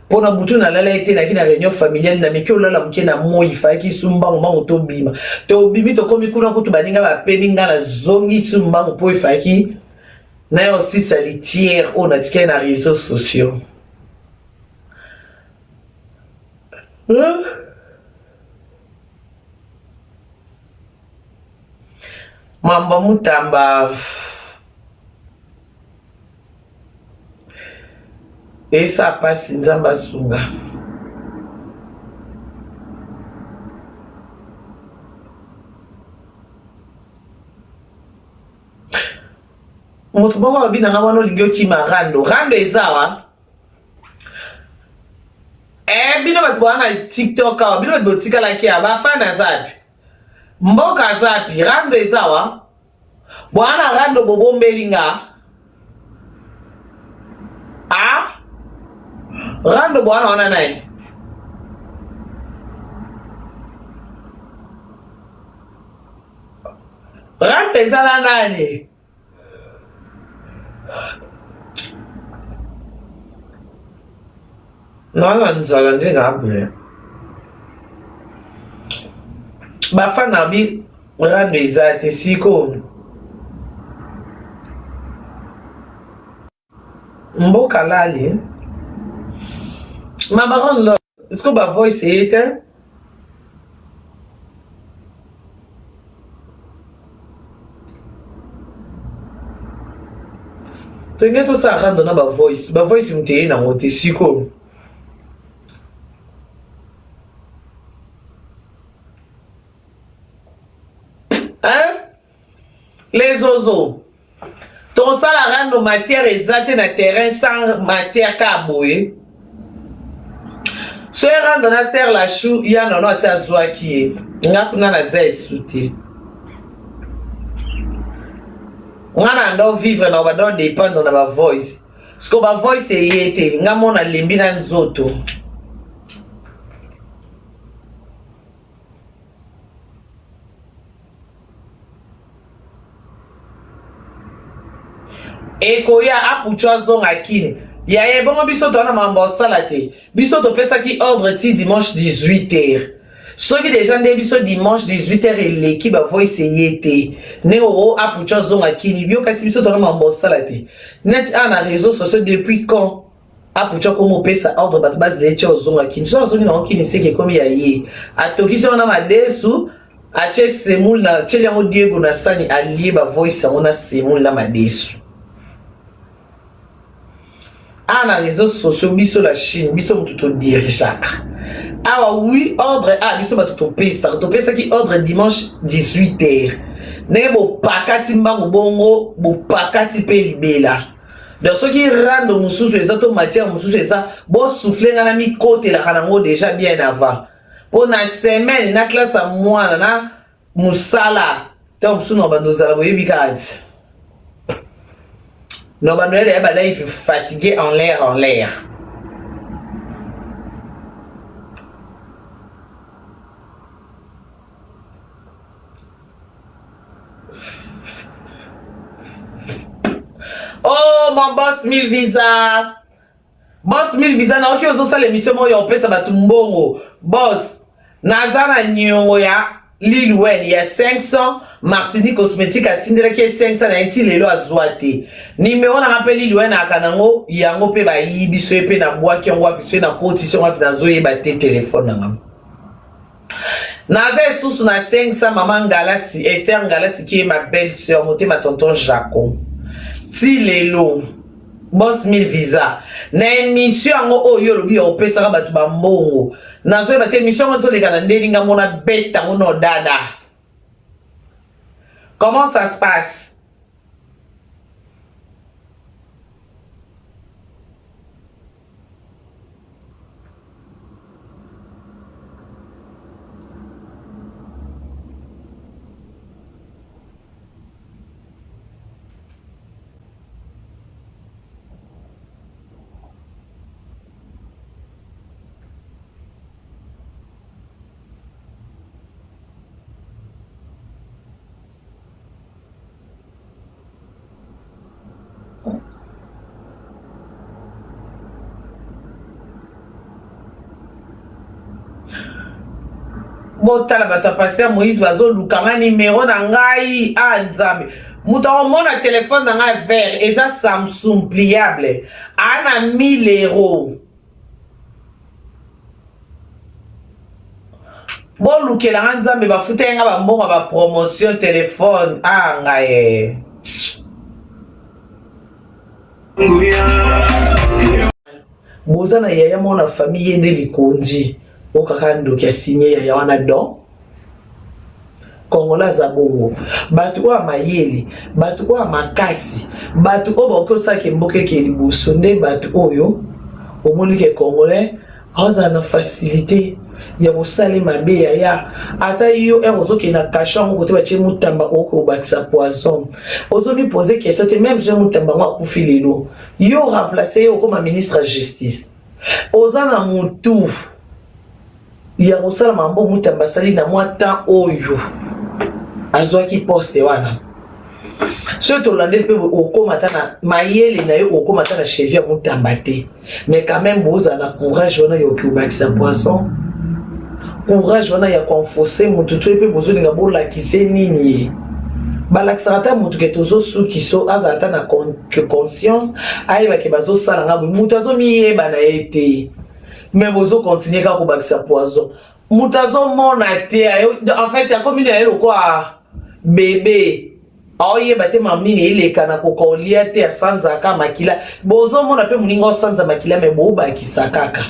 Pour na butu na lala été na kina réunion familiale na meki olala mke na moi fa ki sumbango bango to bima to bimi to komi kuna kutu baninga ba peninga na zongi sumbango po fa ki na yo aussi salitière on a tika na réseaux sociaux mambo mutamba esa pasi nzamba sunga moto bongo abina nga wana olingi okima rando ezawa bino bato bowana tiktok awa bino bato botikalaki ya bafana zapi mboka zapi rando ezawa bwana rando bobombeli nga rando bwana wana naye rando ezala nani nala nzala nde nabule bafana bi rando eza te siko mboka lali ma baron lo est-ce que ba voice était tenge to sa rando na ba voice mteye na mote siko les oiseaux ton sala rando matière exacte na terrain sans matière ka boye so rando na ser la chou ya nono ase azwaki nga kuna na za esuti nga na ndo vivre na bado dépendre na ba voice sko ba voice eyete nga mona limbi na nzoto ekoya apuchwa zonga kini yaye bongo biso to na mambo osala te biso topesaki ordre ti dimanche 18h soki deja nde biso dimanche 18h eleki bavoice eye te ndenge oko apuchwa zonga kini bio kasi biso to na mambo osala te neti na réseaux sociaux depuis quand apuchwa komo opesa ordre bato bazele ti ozonga kini so azongi nango kini seke ekomi ya ye atokisi yango na madesu atie semule na tieli yango diego na sani alie bavoice yango na semule na madesu na réseaux sociaux biso la Chine biso mutu to dirigeaka awa oui ordre biso bato topesaki ordre dimanche 18h ndenge bopakati mbango bongo bopakati mpe libela donc soki rando mosusu eza to matière mosusu eza bosouffle nga na mikotelaka nango déjà bien avant mpo na semaine na classe ya mwana na mosala ntango mosusu na bando ozala boyebi kaka ti non, bah, Noël, bah, là, il est fatigué en l'air. Oh, mon boss 1000 visa. Boss 1000 visa, na oki ozo sa l'émission mo yo pesa batu mbongo. Boss, nazana nyongo ya Lil Wayne ya 500 Martinique cosmétique atindela ki 500 na iti lelo azwate numéro na rappel Lil Wayne akanango yango pe ba yibi so pe na bwaki yango apiso na position wapi na zoye ba te téléphone na ngam naza susu na 500 maman Ngalasi Esther Ngalasi qui est ma belle sœur moté ma tonton Jaco ti lelo boss 1000 visa na émission yango oyo lobi opesa ba tu ba mbongo nazo ba te émission ngo les gars ndélinga mona beta ngono dada. Comment ça se passe? botala bato ya Pasteur Moïse bazoluka nga numéro na ngai nzambe moto akomona telefone na ngai vert eza Samsung pliable ana 1000 €. bolukela nga nzambe bafuta nga bambongo ba promotion telefone ngai boza na yaya mona famille yende likondi okaka ndoki asinye yaya wana don kongola za bongo bato oyo mayele bato oyo makasi bato oyo bakoki osala mboka eke liboso nde bato oyo omoni ke congolais azala na facilité ya kosala mabe yaya ata yo ozokende na kasho ngo kote batie mutamba okobakisa poison ozomi poser question te même je mutamba ngo akufi lelo yo remplacer yo comme ministre de justice oza na mutu ya kosala mambo mutamba sali na mwa temps oyo azwaki poste wana so tolande pe okomata na mayele na yo okomata na cheville ya mutamba te mais quand même boza na courage wana yo okobakisa poison courage wana ya konfose mutu to pe bozolinga bolakise nini ye balakisaka ata mutu ke tozosuki so azala ata na conscience ayebake bazosala nga boye mutu azomiyeba na ye te mais bozokontinue kaka kobakisa poison mutu azomona te en fait yakomi na ye lokwa bebe aoyeba te mamini eleka na kokolia te asanzaka makila bozomona pe moninga osanza makila me bobakisa kaka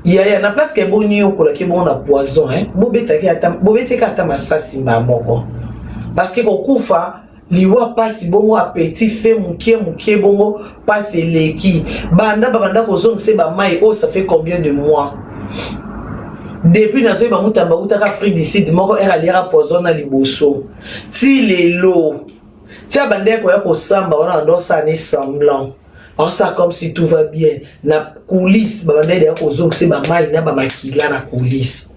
yaya na place ke boni yokola ke bona poison bobeteka ata masasi mba moko parce que kokufa liwa pasi bongo appétit fait mukie bongo pasi eleki babanda kozongisa bamai oh ça fait combien de mois depuis nazo ba mutamba utaka Afrique du Sud moko era liera poison na liboso ti lelo ti abande ko ya kosamba wana ndosa ni semblant. Alors ça comme si tout va bien na coulisse babande ya kozongisa bamai na bamakila na coulisse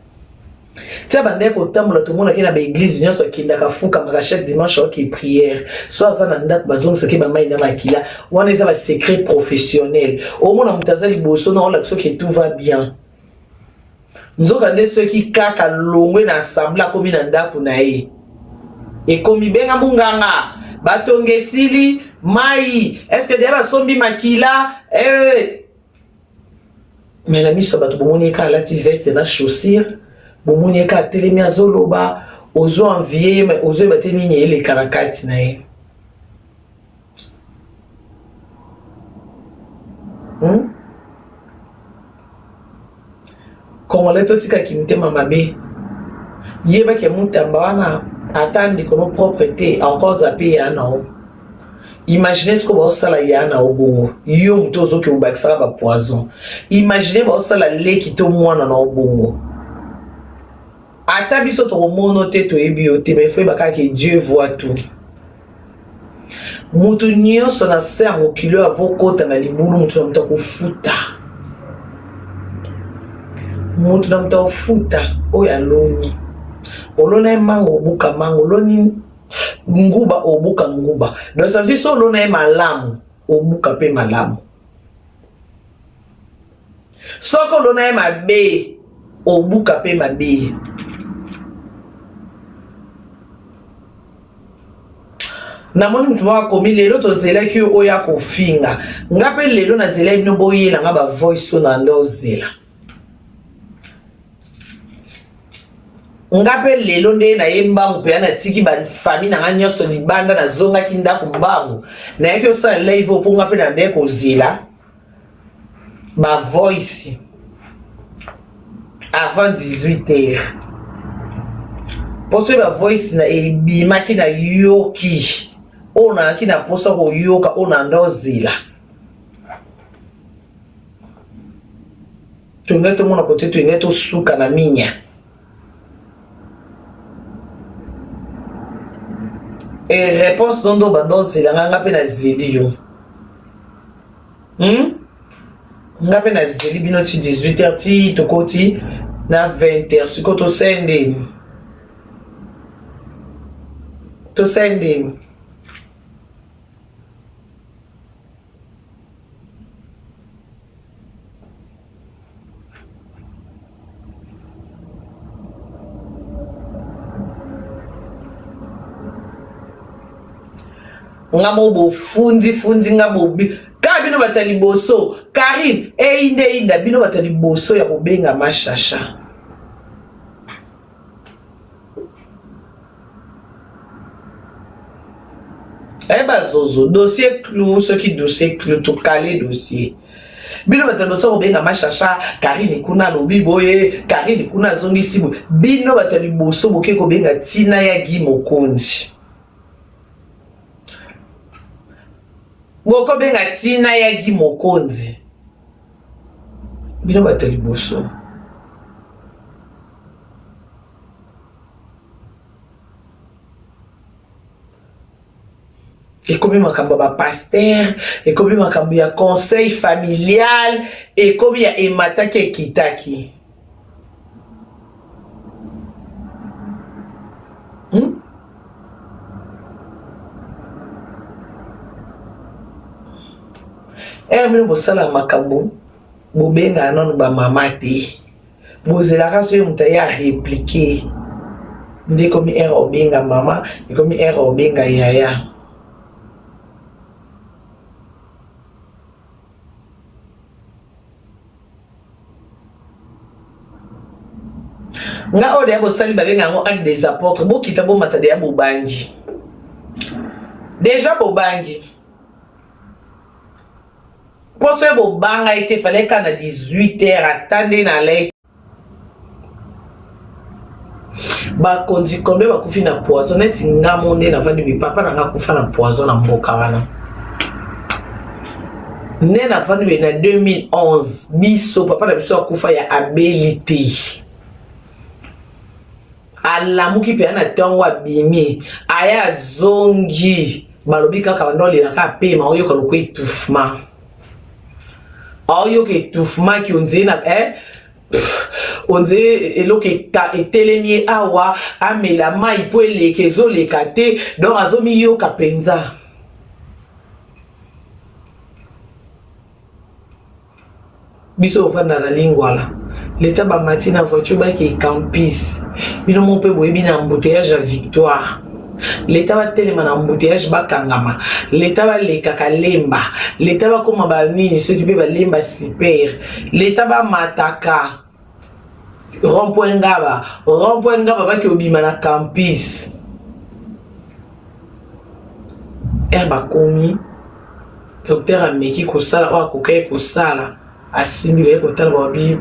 ti abande ko tambola to mona kina ba église nyonso kinda kafuka maka chaque dimanche ok prière so za na ndako bazongisa ke bamai na makila wana eza ba secret professionnel au mona mutaza liboso na ola que tout va bien nzoka nde soki kaka longwe na assemblée akomi na ndako na ye ekomi benga munganga batongesili mai est-ce que deya basombi makila mais la miso bato bomoni eka alati veste na chaussure bomoni eka atelemi azoloba ozo envie mais ozoyeba te nini eleka na kati na ye Congolais totika kimtema mabe yeba ke mutamba wana atandi kono propreté encore zappé ya na imaginez ce que ba sala ya na obongo yo muto ozoki obakisa ba poison imaginez ba sala leki to mwana na obongo ata biso to mono te to ebiote mais faut baka que Dieu voit tout mutu nyonso na se mokilo avokota na libulu mutu na mutako futa mutu na mta ofuta oya loni olona mango obuka mango loni nguba obuka nguba donc ça veut dire so olona malamu obuka pe malamu soko olona mabe obuka pe mabe na moni mutu moko akomi lelo tozelaki oya kofinga nga pe lelo nazela bino boyela nga ba voice so na ndo ozela ngape lelo nde na ye mbangu pe na tiki ba famille na nyonso libanda na zonga kinda kumbangu na yake osala live opunga pe na nde kozila ba voice avant 18h poso ba voice na ebimaki na yoki ona kina posa ko yoka ona ndozila tungeto mona kote tungeto suka na minya et réponse dondo bando zila nga pe na zili yo nga pe na zili bino ti 18h ti tokoti na 20h sikoto sende to sende ngamo bo fundi ngamo bi ka bino batali boso Karine inda bino batali boso ya kobenga mashasha. Zozo dossier clou, ce qui dossier clou tout calé dossier. Bino batali boso kobenga mashasha Karine kuna no biboye Karine kuna zongi sibu bino batali boso boke kobenga Tina ya Guy Mokonzi. Boko benga Tina ya Guy Mokonzi. Bino batali boso. Et comme makambo ba pasteur, et comme makambo ya conseil familial, et comme ya emataki kitaki. Mino bosala makambo bobenga nanu ba mama te bozelaka so muta ya répliquer ndé comme obenga mama et comme obenga yaya. Nga ode ya bosali babenga ngo acte des apôtres bo kita bo matade ya bobangi. Déjà bobangi pour ce beau bang a été fallait qu'à 18h attendez na lait ba kondi combien ba kufi na poison net nga monde na vandi bi papa na nga kufa na poison na mboka wana né na vandi na 2011 biso papa na biso kufa ya abilité ala muki pe na tongo abimi aya zongi balobi kaka ndoli na ka pe ma oyo ko ko étouffement. Oyo ke étouffement qui on dit na on dit elo ke ta etelemi awa amela mai po eleke zo le kate donc azomi yo kapenza. Biso ofanda na lingwala l'état ba matina voiture ba ki campus bino mon pe boyebi na embouteillage à Victoire. L'état va tellement en embouteillage bakangama, l'état va les kakalemba, l'état va comme ba mini ceux qui peuvent lemba super, l'état va mataka rond-point ngaba ba ki obima na campus. Ba komi docteur ameki ko sala wa ko kay ko sala asimbi ba ko tala ba bi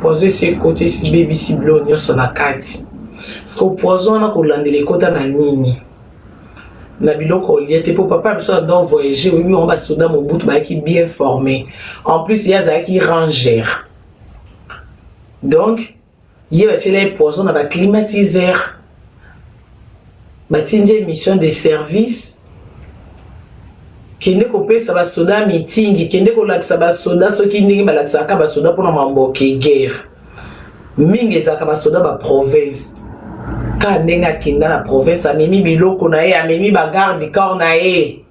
poser ce côté si baby si blonde sur la carte. Parce que poison na kolandele kota na nini na biloko liete pour papa biso dans voyager oui on va soudain mon bout ba qui bien formé en plus il y a ça qui rangère donc il y a les poison na ba climatiseur ba tindé mission de service kende ko pesa ba soda meeting kende ko laksa ba soda so ki ndenge ba laksa ka ba soda pona mambo ke guerre mingi za ka ba soda ba province. Quand nenga kinda na province amemi biloko na ye amemi bagarde corps na ye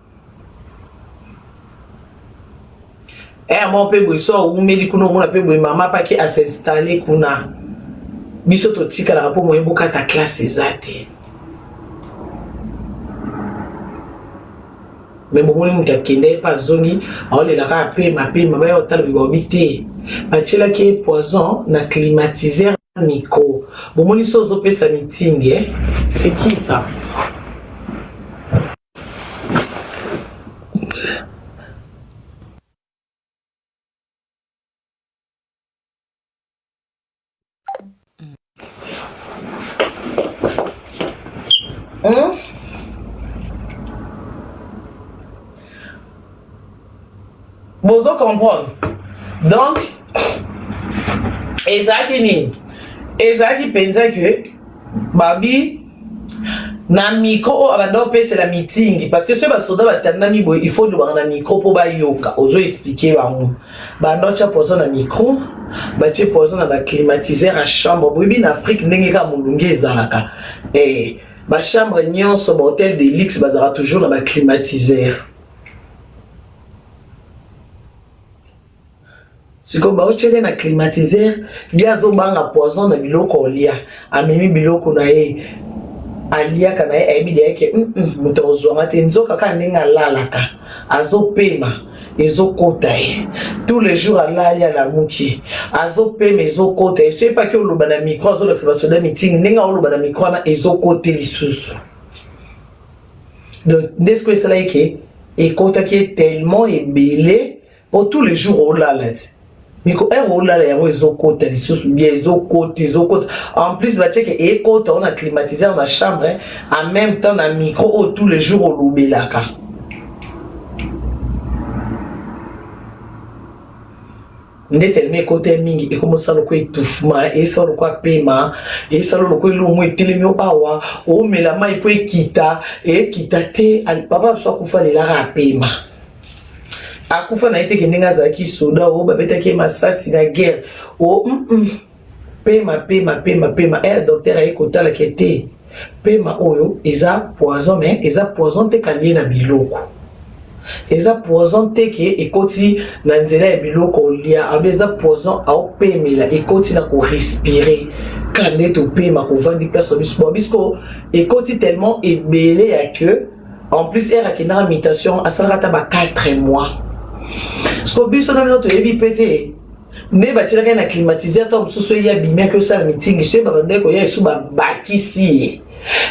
mon pe boiso umeli kuna mona pe boy mama pa ki a s'installer kuna biso to tika la po moye boka ta classe ezate mais bon on muta kende pa zongi ole la ka pe ma ba yo tala bibo bité ba tshela ki poison na climatiseur micro. Bon, mon histoire de sa meeting, c'est qui ça? Vous comprenez? Donc, Ezaki pensa que babi na micro abando pesa la meeting parce que ce basoda batanda mi boy il faut de na micro pour ba yoka ozo expliquer bango bando cha poso na micro ba che poso na ba climatiseur à chambre bobi na Afrique ndenge ka mulungi ezalaka ba chambre nyonso ba hôtel de luxe bazara toujours na ba climatiseur. Si comme ba ochele na climatiseur, ya zo banga poison na biloko olia, amemi biloko na ye. alia kana ebide yake mutozwa matenzo kaka ninga lalaka azopema ezokota tous les jours alali à la muki azopema ezokota et c'est pas que oloba na micro azo l'observation de meeting ninga oloba na micro na ezokote lisusu donc n'est-ce que c'est là que ekota qui est tellement ébélé pour tous les jours olala mais quand on a les ezokota lisusu bien ezokota en plus va checker ekota on a climatisé dans la chambre en même temps na micro tous les jours olobelaka nde tellement ekota mingi ekomosa loko étouffement esa loko pema esa loko lumu etelemi awa o mela mai po ekita te papa so kufa lela pema akufa na ite keninga za ki soda o babeta ke masasi na guerre o pema docteur ayekota la kete pema oyo eza poison mais eza poison te kalié na biloko eza poison te ke ekoti na nzela ya biloko lia abe eza poison au pemela ekoti na ko respirer kande to pema ko vandi place bisko ekoti tellement ebelé ya que en plus era kina mutation asalata ba 4 mois so biso na noto ebi pété ne ba tira na climatiser to msusu ya bimia que ça meeting se ba bande ko ya isu ba bakisi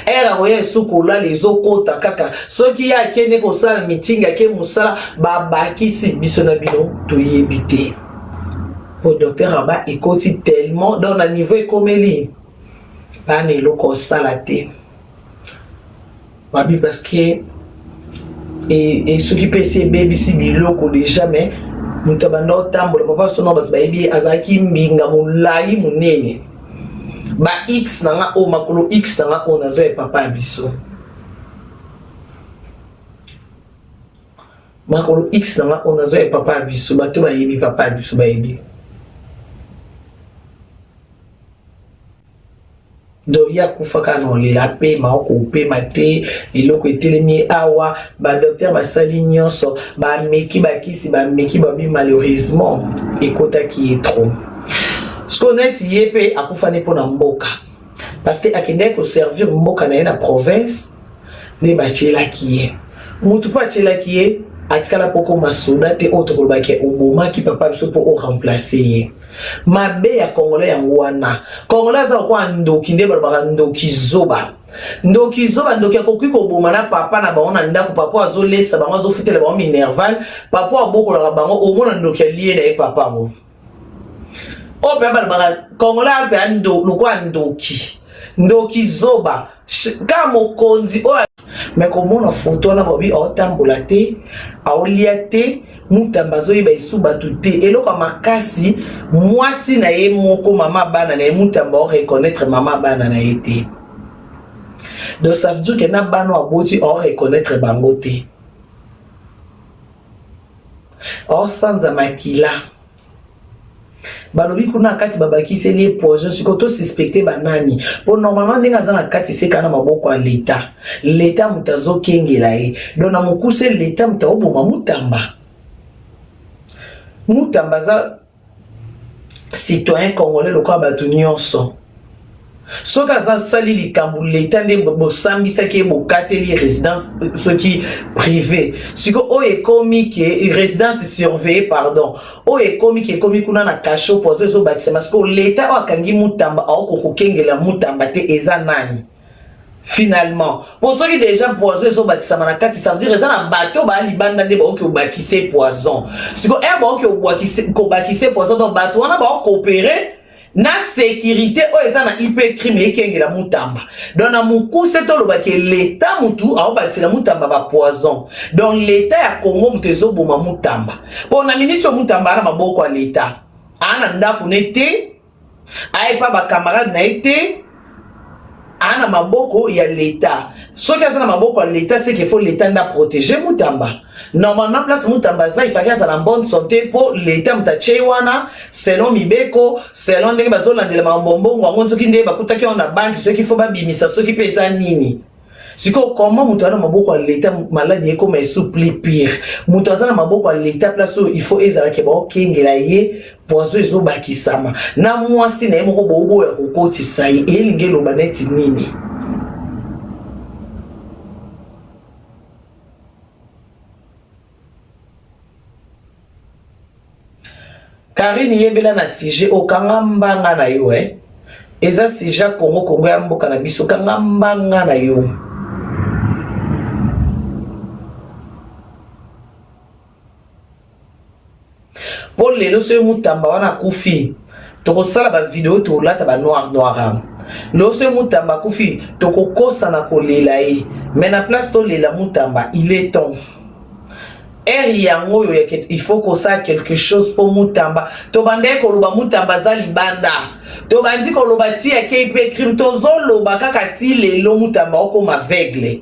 era oya sukola les okota kaka soki ya kene ko sala meeting ake musala ba bakisi biso na bino to yebité au docteur aba ekoti tellement dans un niveau ekomeli ba ne loko salate babi parce que et ce qui peut se BBC biloko déjà mais mutabanda otambola papa sono ba baby azaki mbinga mulai munene ba x nanga o makolo x nanga o nazo e papa biso makolo x nanga o nazo e papa biso bato ba yebi papa biso ba yebi do ya kufaka no lela pema ko pema te eloko etelemi awa ba docteur ba sali nyonso ba meki ba kisi ba meki ba bi malheureusement ekota ki est trop ce qu'on est yepé akufa ne pona mboka parce que akende ko servir mboka na province ne ba chela kiye mutu pa chela kiye atikala poko masoda te autre ko ba ke oboma ki papa biso po o remplacer mabe ya congolais ya ngwana congolais za kwa ndoki nde ba ndoki zoba ndoki akoki ko boma na papa na baona ndako papa azolesa bango azofutela bango minerval papa abokola bango omona ndoki lié na papa mo o pe ba congolais pe ando lokwa ndoki zoba kamo konzi o mais komona photo na bobi otambola te aolia te mutamba zoyiba isu batu te eloko makasi mwasi na ye moko mama bana na ye mutamba o reconnaître mama bana na ye te donc ça veut dire que na bano aboti o reconnaître bango te o sanza makila balobi kuna kati babaki c'est les poison sikoto suspecté banani pour normalement ndinga za na kati c'est kana maboko ya l'état mutazo kengela ye donc na mukuse l'état mutaoboma mutamba za citoyen congolais lokwa batu nyonso soka za sali likambu l'état nde bosambisa ke bokateli résidence soki privé siko o ekomi ke résidence surveillée pardon o ekomi ke ekomi kuna na kasho pozo zo bakisa parce que l'état o akangi mutamba o kokengela mutamba te eza nani finalement pour ceux qui déjà poison zo bakisa manakati ça veut dire eza na bato ba libanda nde ba o bakise poison siko e ba o bakise poison donc bato wana ba o coopérer na sécurité o eza na IP crime ekengela mutamba donc na mukuse to loba ke l'état mutu a obakisela mutamba ba poison donc l'état ya Congo mutezo boma mutamba pona minitio mutamba na maboko ya l'état ana ndaku nete aipa ba camarade na été ana maboko ya l'état soki aza na maboko ya l'état c'est qu'il faut l'état nda protéger mutamba normalement place mutamba ça il faut qu'il en bonne santé pour l'état mutache wana selon mibeko selon ndenge bazolandela mambombo ngwango soki nde bakutaki na banki soki faut babimisa soki pesa nini siko comment mutu ana maboko ya l'état maladi eko mais soupli pire mutu aza na maboko ya l'état place il faut ezala ke ba okengela ye pozo ezo bakisama na mwasi na ye moko bobo ya kokotisa ye elinge loba neti nini Karine yebela na sujet okanga mbanga na yo eza sujet Congo ya mboka na biso kanga mbanga na yo. Pour lelo so mutamba wana kufi tokosala ba vidéo to lata ba noir lo so mutamba kufi tokokosa na kolela ye mais na place to lela mutamba il est temps yango il faut qu'on sache quelque chose pour mutamba to bande ko loba mutamba za libanda to bandi ko loba ti ke crime to zo loba kaka ti lelo mutamba okoma aveugle.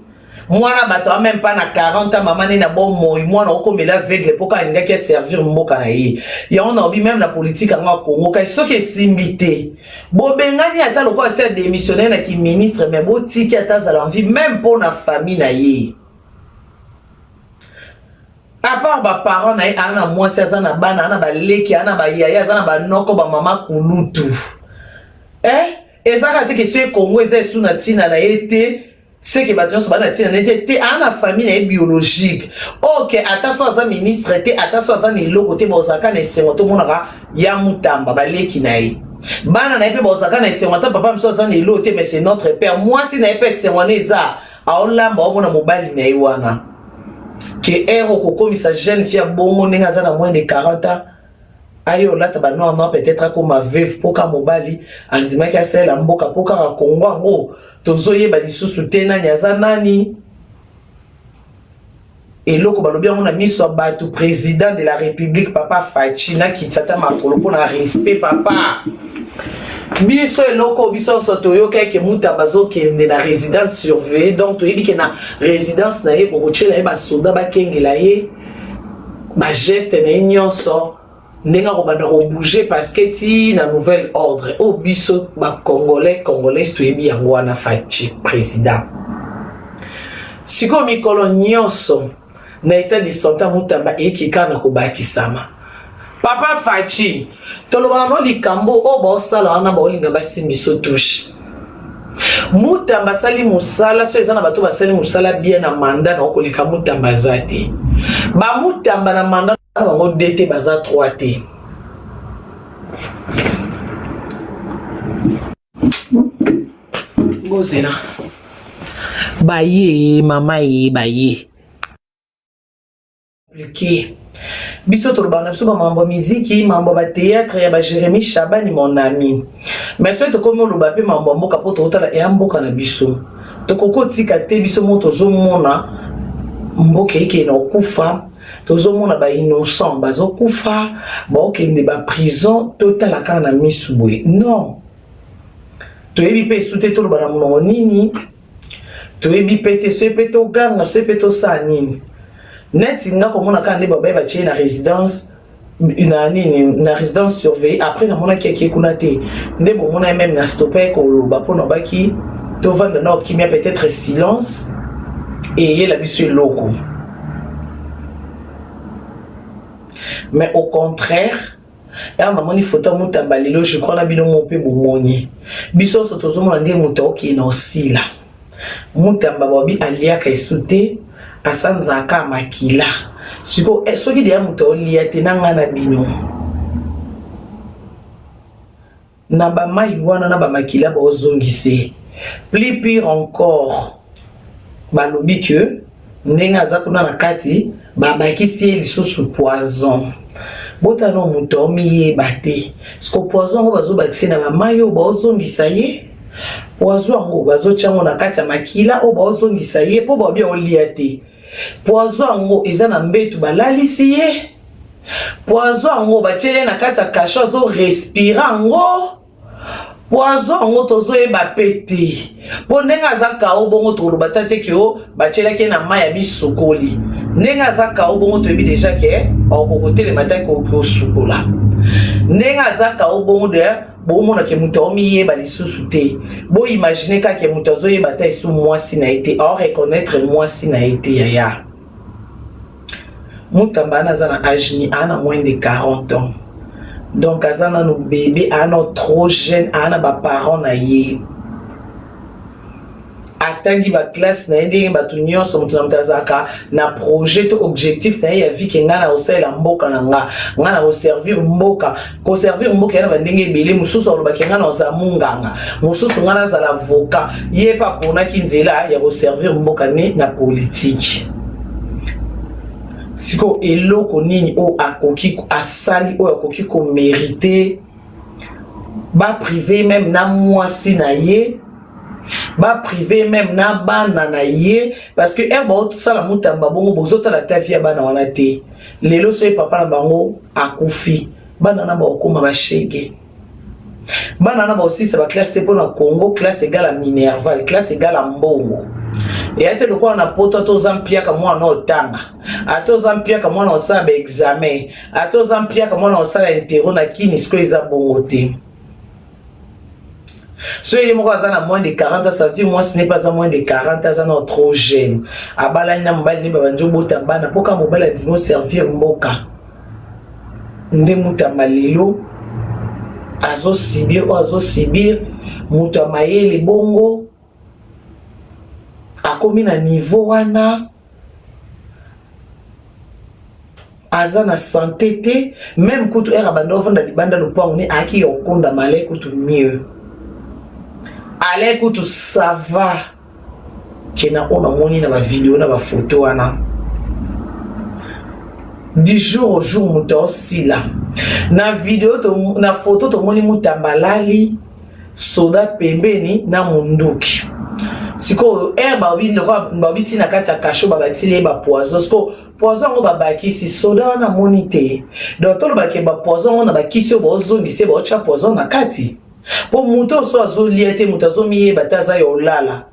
Mwana bato a même pas na 40 ans maman na bon moi mwana okomela aveugle pour ka ngaki servir mboka na ye. Ya on a obi même la politique en Congo ka soki simbité. Bo bengani ata loko asa démissionner na ki ministre mais bo tiki ata za l'envie même pour na famille na ye. À part ba parents na ana moi ça na bana ana ba leki ana ba yaya ana ba noko ba mama kulutu. Ezaka te ke se Congo eza suna tina na été. C'est que batons bana tina n'était en la famille biologique. OK, attention à ministre était attention à ni loko te bozaka na semoto monaka ya mutamba ba leki na ye. Bana na pe bozaka na semoto papa mso za ni lote mais c'est notre père. Moi si na pe semoné za aolamba omona mobali na iwana. Que ero kokomisa jeune fille bongo ninga za na moins de 40 ans. Ayo lata ba non peut-être comme ma veuve poka mobali andima ka sela mboka poka ka Congo ngo tozoye ba lisusu tena nyaza nani eloko balobi ngo na miso bato président de la République papa Fachi na kitata makolo pona respect papa biso eloko biso soto yo ke mutamba zo kende na résidence surveillée donc to yebi ke na résidence na ye ko chela ba soda ba kengela ye ba geste na nyonso nenga ko bana ko bouger parce que ti na nouvel ordre o biso ba congolais to yebi yango wana Fachi président siko mikolo nyonso na état de santé mutamba ekika na ko bakisama papa Fachi toloba no likambo o ba osala wana ba olinga basimbi so touche mutamba sali musala so ezana bato basali musala bien na mandat na okoleka mutamba zate ba mutamba na mandat bango dete baza 3T gozena baye mama ye baye appliqué biso toloba na biso ba mambo muziki mambo ba théâtre ya ba Jérémy Chabani mon ami mais so to komo loba pe mambo mboka po to tala ya mboka na biso to koko tika te biso moto zo mona mboka eke na okufa tozo mona ba innocent bazo kufa ba okende ba prison total aka na misubwe non to yebi pe sute to loba na monongo nini to yebi pe te se pe to ganga se pe to sa nini net nga komona ka nde baba ba tie na résidence na nini na résidence surveillée après na mona ki kuna te nde bo mona même na stopper ko loba pona baki to vanda na optimia peut-être silence et yela biso loko. Mais au contraire, là maman il faut ta mutamba lelo je crois na bino mo pe bomoni biso so tozo mona ndé muto ki na osila mutamba babi alia ka isute asanza ka makila siko soki dia muto lia tenanga na bino na ba mai wana na ba makila ba ozongise plus pire encore balobi que ndenga za kuna na kati babakisi lisusu poison bota no muto miye bate sko poison ngo bazo bakisi na mayo bazongisa ye poison ngo bazo chango na kati ya makila o bazongisa ye po babia olia te poison ngo eza na mbetu balalisi ye poison ngo bachele na kati ya kasho zo respira ngo poison ngo tozo e bapeti pondenga zaka obongo to lobata te ke o bachela ke na maya bisukoli nenga zaka obongo to ebi déjà ke okokote le matin ko sukola nenga zaka obongo de bo mona ke muto omiye ba lisusu te bo imaginer ka ke muto zo e bata sous moi si na été or reconnaître moi si na été yaya mutamba na zana ajni ana moins de 40 ans. Donc, azana nos bébés, ana trop jeune, ana ba parents na ye. atangi ba classe na ndenge batu nyonso mutu na mutazaka na projet to objectif na ya vie ke ngana osala mboka na ngana ko servir mboka yana bandenge ebele mususu oloba ke ngana oza munganga mususu ngana za avocat ye pa pona kinzela ya ko servir mboka ne na politique siko eloko nini o akoki asali o akoki ko mériter ba privé même na mwasi na ye ba privé même na bana na ye parce que erba tout ça la mutamba bongo bozota la ta vie bana wana te lelo so papa na bango akufi bana na ba okoma ba shege bana na ba aussi ça ba classe te pour na Congo classe égale à Minerval classe égale à Mbongo et ate le quoi na poto to zampia ka mwana otanga ato zampia ka mwana osaba examen ato zampia ka mwana osala intero na kini sko eza bongo te. So il y a moins de 40 ans, ça veut dire moi ce n'est pas à moins de 40 ans, ça n'est trop jeune. Abala na mbali ni babanjo bota bana poka mobala ndimo servir mboka. Nde muta malilo azo sibir muta mayele bongo akomi na niveau wana aza na santé te même kutu era bandova na libanda lupango ni aki yokonda malé kutu mieux. Allez, écoute, ça va. Kena on a moni na ba vidéo na ba photo wana. Du jour au jour muta aussi là. Na vidéo to na photo to moni mutambalali soda pembeni na munduki. Siko ba wi tina kati ya kasho ba batile ba poison. Siko poison ngo ba bakisi soda wana monite. Donc to ba ke ba poison ngo na bakisi bo zongise ba ocha poison na kati. Po muto so azoliete mutazo miye bataza yo lala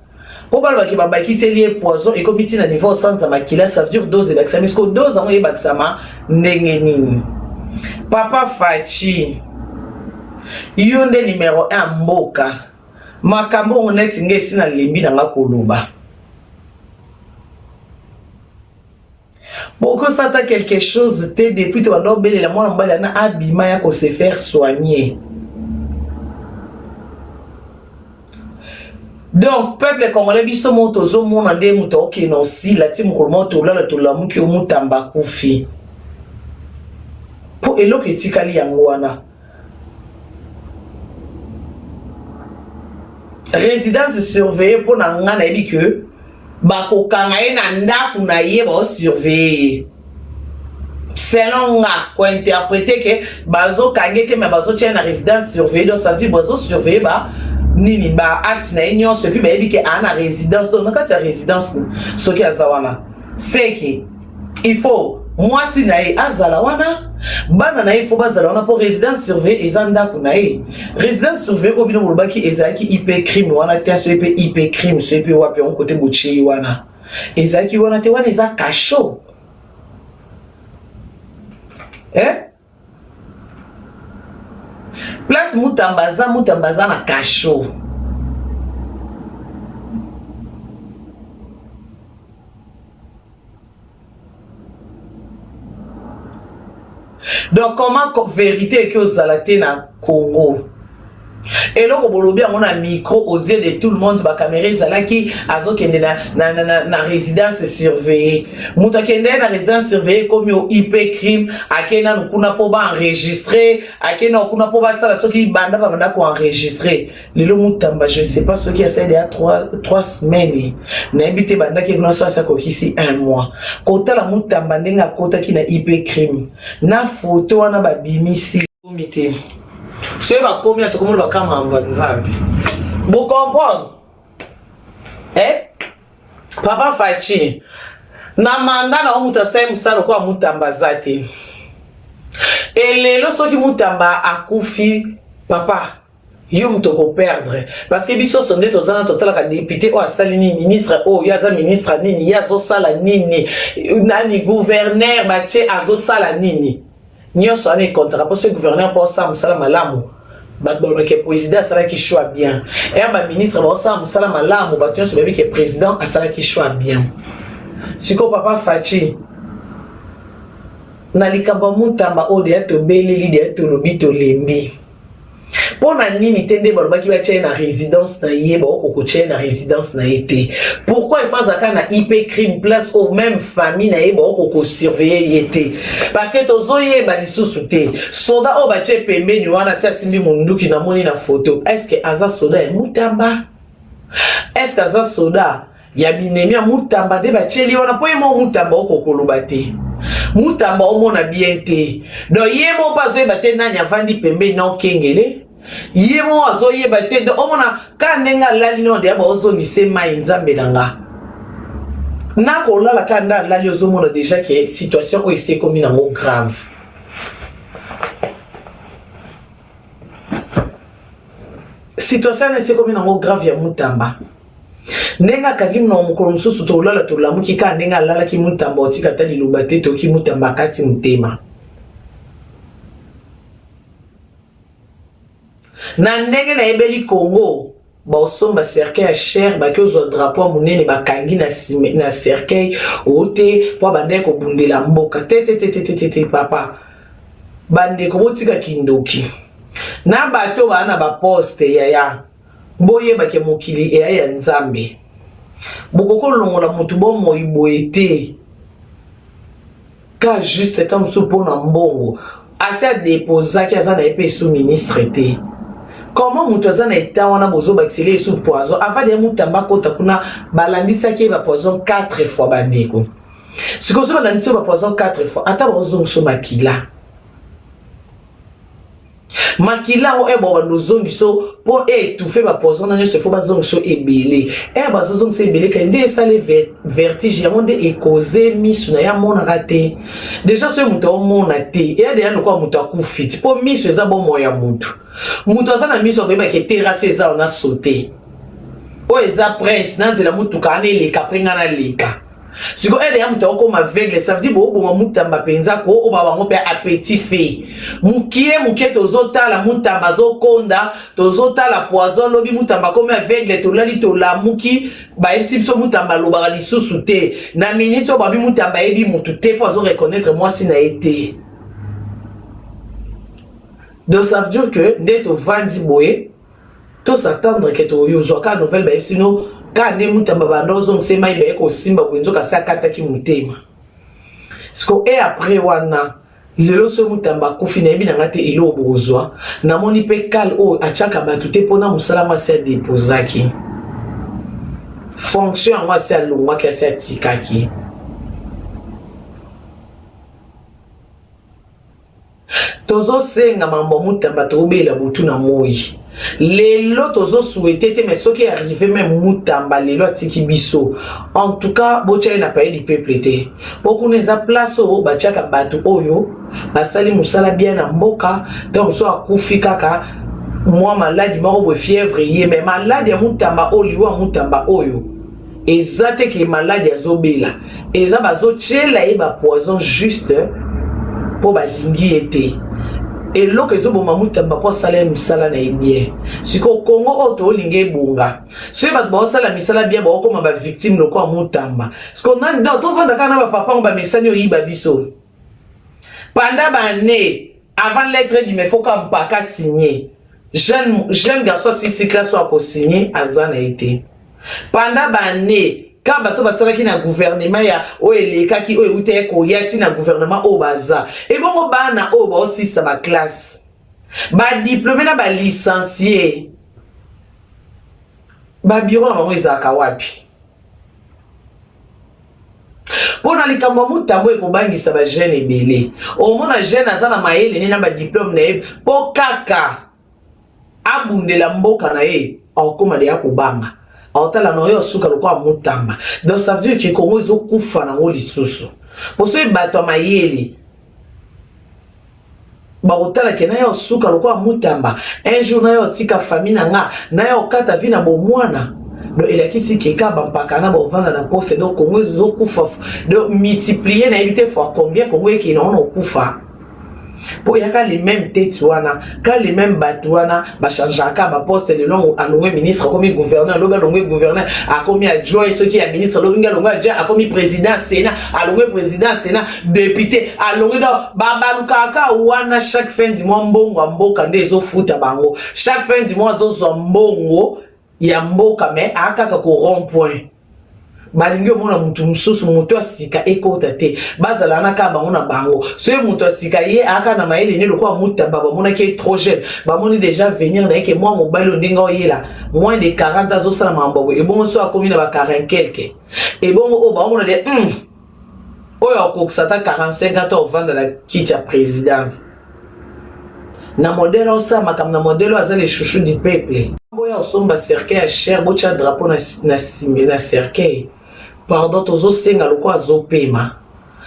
po balba ki babaki se lié poison et comme na niveau sans makila ça veut dire dose d'axama parce que dose en yebaxama ndenge nini papa Fachi yonde numéro 1 mboka makambo oneti ngesi na lembi na ngakoloba beaucoup ça t'a quelque chose te depuis to ndo bele la mwana mbala na abima ya ko se faire soigner. Donc peuple congolais biso moto zo mona nde muto okino si la ti mukolmo to la muki omutamba kufi po eloko etikali yango wana résidence surveillée pour na ngana ebi que bakokanga ye na ndaku na ye ba surveiller selon nga ko interpréter que bazo kangete mais bazo tia na résidence surveillée donc ça veut dire bazo surveiller ba nini ba acte na union ce puis ba ebi que ana résidence donc na résidence ce qui azawana c'est que il faut moi si na azala wana bana na il faut bazala wana pour résidence surveillée ezanda kunae résidence surveillée ko bino bolobaki ezaki IP crime wana te so IP crime so puis wapi on côté bochi wana ezaki wana te wana eza kasho place mutambaza na kasho. Donc comment vérité que vous allez na Congo et là bolobi on a micro aux yeux de tout le monde ba caméra zalaki azo kende na résidence surveillée muta kende na résidence surveillée comme au IP crime akena nkuna po ba enregistrer akena nkuna po ba sala soki banda ko enregistrer lelo mutamba je sais pas ce qui a cédé à 3 semaines na habité banda ki no ça ko kisi 1 mois kota la mutamba ndenga kota ki na IP crime na photo wana ba bimisi comité. C'est pas combien de temps va vous comprenez? Papa Fachi, na manda na omuta sai musalo kwa mutamba zate. Et le soki mutamba akufi papa yo mtoko perdre parce que biso sonde tozana total ka député o asalini ministre o yaza ministre nini yazo sala nini nani gouverneur bache azo sala nini. Nyonso ane contrat pour ce gouverneur pour ça musala malamu bat ba ke président sala ki choix bien et ba ministre ba ça musala malamu bat nyonso ba ke président asala ki choix bien siko papa Fachi na likamba muntamba o de to beleli de to lobito lembi Pour na nini tende ba ki ba tchè na résidence na yé ba ko tchè na résidence na été. Pourquoi il faut ça na IP crime place ou même famille na yé ba ko surveiller été. Parce que tozo yé ba lisusu té. Soda o ba tchè pembe ni wana sa simbi munduki na moni na photo. Est-ce que aza soda e mutamba? Est-ce que aza soda ya binemi ya mutamba de ba tchè li wana po yemo mutamba ko koloba té. Mutamba o mona bien té. Do yemo pas zo ba té na nya vandi pembe na okengele. Yemo azo yeba te do omona ka nenga lali no de ba ozo ni se mai nzambe nanga. Na ko lala ka nda lali ozo mona déjà que situation o ese komi na mo grave. Situation ese komi na mo grave ya mutamba. Nenga kakim na mukolo mususu to lala to lamu ki ka nenga lala ki mutamba otika tali lubate to ki mutamba kati mutema. Na ndenge na ebeli Congo ba osomba cercueil ya cher ba ke ozo drapeau munene ba kangi na cercueil ote po bande ko bundela mboka te papa bande ko botika kindoki na bato bana ba poste ya boye ba ke mokili ya nzambe bokoko longola mutu bo moyiboye te ka juste comme soupo na mbongo asa déposa ki azana epe sous ministre te. Comment mutoza na eta wana bozo bakisele sous poison avant de mutamba kota kuna balandisa ki ba poison 4 fois bandeko. Siko so balandisa ba poison 4 fois ata bozo so makila. Makila o ebo ba nozongi so po étouffer ba poison na se fo ba zongi so ebele. Ba zongi so ebele ka ndé sale vertige ya monde e causer misu na ya mona raté. Déjà so muto mona te e de ya lokwa muto akufiti po misu eza bo moya mutu. Mutu aza na miso koyeba ke terrasse eza ona sauté. O eza prince na zela mutu ka ane leka prenga na leka. Siko ede ya mutu okoma aveugle ça veut dire bo boma mutamba penza ko o ba bango pe appétit fait. Mukie tozotala mutamba zokonda tozotala poison lobi mutamba comme aveugle to lali to la muki ba exception mutamba loba lisusu te. Na minute o babi mutamba ebi mutu te po zo reconnaître moi si na été. Donc ça veut dire que dès to vandi boye to s'attendre que to yozo ka nouvelle ba sino ka ne mutamba bandozo nsema ibe ko simba kwenzo ka sakata ki mutema. Sko et après wana lelo so mutamba kufina ebi na ngate ilo bozwa na moni pe kal o achaka batute pona musala ma se déposaki. Fonction moi c'est alongwa ka se tikaki. Tozo senga mambo mutamba tobela butu na moi. Lelo tozo souhaité te mais ce qui est arrivé même mutamba lelo atiki biso. En tout cas, bocha na paye du peuple te. Beaucoup neza place o bachaka batu oyo, basali musala bien na mboka, donc so akufika ka moi malade moko fièvre yé mais malade ya mutamba oliwa mutamba oyo. Ezate ke malade ya zobela. Eza bazo tchela e ba poison juste pour balingi été. Et l'autre est au moment où tu pas salé misala na bien. Si au Congo auto lingé bunga. Si tu vas sala misala bien ba comme ba victime no kwa mutamba. Ce qu'on a dans tout vendre kana ba papa on ba mesani yiba biso. Pendant ba né avant lettre du me faut comme pas ka signer. Jeune garçon si classe soit pour signer azana été. Pendant ba né quand bato basalaki na gouvernement ya o elekaki o euté ko yati na gouvernement o baza et bongo bana o ba aussi sa ba classe ba diplômé na ba licencié ba bureau na bango ezaka wapi pona likambo mutambo ekobangisa ba jeune ebele o mona jeune azana mayele ni na ba diplôme na e po kaka abundela mboka na e akoma de akobanga aotala no yo suka lokwa mutamba. Donc ça veut dire que Congo zo kufa na ngoli susu. Poso bato mayele. Ba otala ke na yo suka lokwa mutamba. Un jour na yo tika famille na yo kata vina bo mwana. Donc il y a qui si keka bampaka na bo vanda na poste donc Congo zo kufa. Donc multiplier na éviter fois combien Congo qui non kufa. pour y a les mêmes têtes wana quand les mêmes batouana ba changer ka ba poste le long à l'ongé ministre comme gouverneur l'ongé gouverneur a comme adjoint ceux qui a ministre l'ongé adjoint a comme président sénat à l'ongé président sénat député à l'ongé do babalukaka wana chaque fin du mois mbongo mboka ndezo futa bango chaque fin du mois zo mbongo ya mboka mais akaka ko rond point balingi omona mutu mususu mutu asika ekota te bazala na ka bango na bango so mutu asika ye aka na maele ne lokwa mutamba bamona ki trop jeune bamoni déjà venir na ke moi mobali ndinga oyela moins de 40 ans osala mambo e bongo so akomi na ba 40 quelque e bongo o bamona de oyo akokisata 45 ans ovanda na kiti ya présidence na modèle osama comme na modèle aza les chouchous du peuple boya osomba cercueil à cher bocha drapeau na cercueil pardon tozo senga loko azopema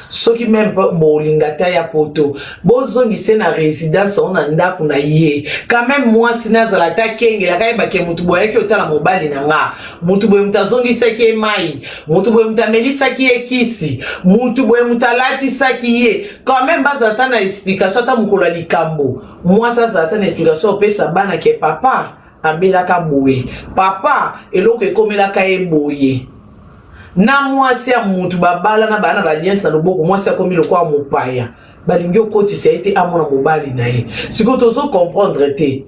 soki même bolingata ya poto bozongise na résidence on ndako na ye quand même moi sinazala ta kenge la kayeba ke mutu boya ki otala mobali na nga mutu boya mutazongisa ki mai mutu boya mutamelisa ki ekisi mutu boya mutalati saki ye quand même bazata na explication ta mukolo likambo moi ça zata na explication pesa bana ke papa abelaka boye papa eloko ekomelaka ye boye na mwasi ya mutu babala na bana baliensa loboko mwasi akomi lokwa mopaya balingi okotisa ete amona mobali na ye siko tozo comprendre te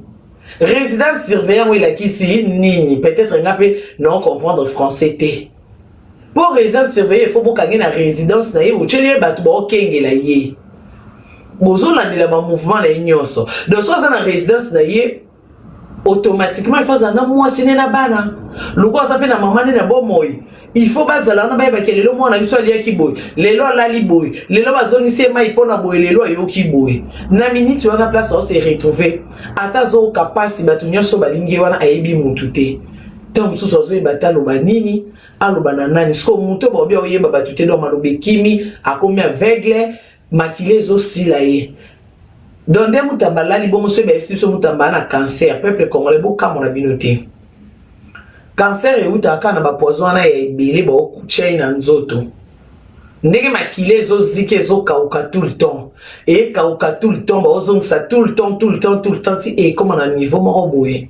résidence surveillant elakisi nini peut-être nga pe non comprendre français te pour résidence surveillant il faut bokange na résidence na ye botyeli ye bato baokengela ye bozolandela ba mouvement na ye nyonso donc so aza na résidence na ye automatiquement il faut zana mwasi ne na bana loko aza pe na mama ne na bomoi il faut bazala na bayeba ke lelo mwana biso aliaki boye lelo alali boye lelo bazongisi mai mpona boye lelo ayoki boye na minute wana place on se retrouver ata zoyoka pasi bato nyonso balingi wana ayebi mutu te ntango mosusu azoyeba te aloba nini aloba na nani siko mutu baobi aoyeba bato te donc maloba ekimi akomi aveugle makile ezosila ye donc nde mutu abalali bongo so ebebisi biso mutu ambala na cancer peuple congolais bokamona bino te cancer eutaka na bapoison wana ya ebele baokutia na nzoto ndenge makile ezozika ezokauka tout le temps ekauka tout le temps baozongisa tout le temps ti ekoma na niveau moko boye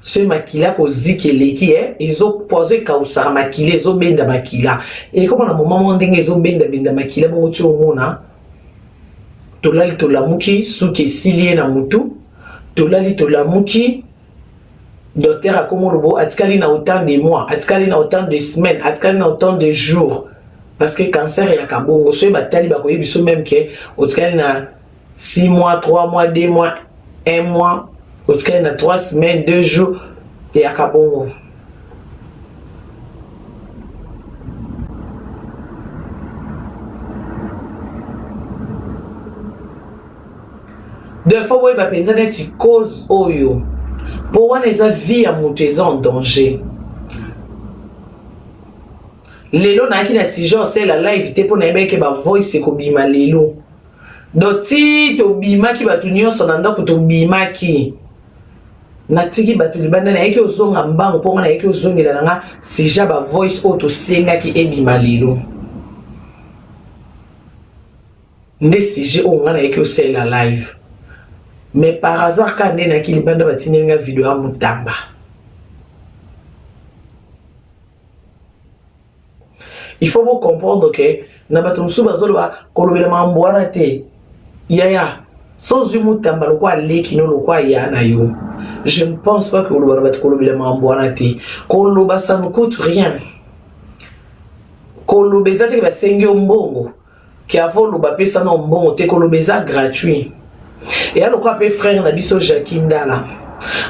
so makila akozika eleki ezopozo ekausaka makila ezobenda makila ekoma na moma mo ndenge ezobendabenda makila bongo ti omona tolali tolamuki suki esili ye na mutu tolali tolamuki docteur a comme robot atikali na autant de mois atikali na autant de semaines atikali na autant de jours parce que cancer ya kabongo so batali bakoyi biso même que atikali na 6 mois 3 mois 2 mois 1 mois atikali na 3 semaines 2 jours ya kabongo de fois boy ba penza neti cause oyo pour wana eza vie ya moto eza en danger lelo nayaki na sujet osala live te mpo nayebaki bavoice ekobima lelo donc ti tobimaki bato nyonso na ndako tobimaki natiki bato libanda nayaki ozonga mbango mpo nga nayaki ozongela na nga sujet bavoice oyo tosengaki ebima lelo nde sujet oyo nga nayaki osala live. Mais par hasard, quand on est dans le bande de une vidéo à Moutamba, il faut vous comprendre que na bato musuba zoloba kolobela mamboana te yaya sozu Moutamba lokwa leki no lokwa yana yo. Je ne pense pas que le bato kolobela mamboana te. Koloba ça ne coûte rien. Kolobeza te ba senge mbongo ki avolo ba pesa na mbongo te kolobeza gratuit. Et alors quoi peut frère na biso Jackie Ndala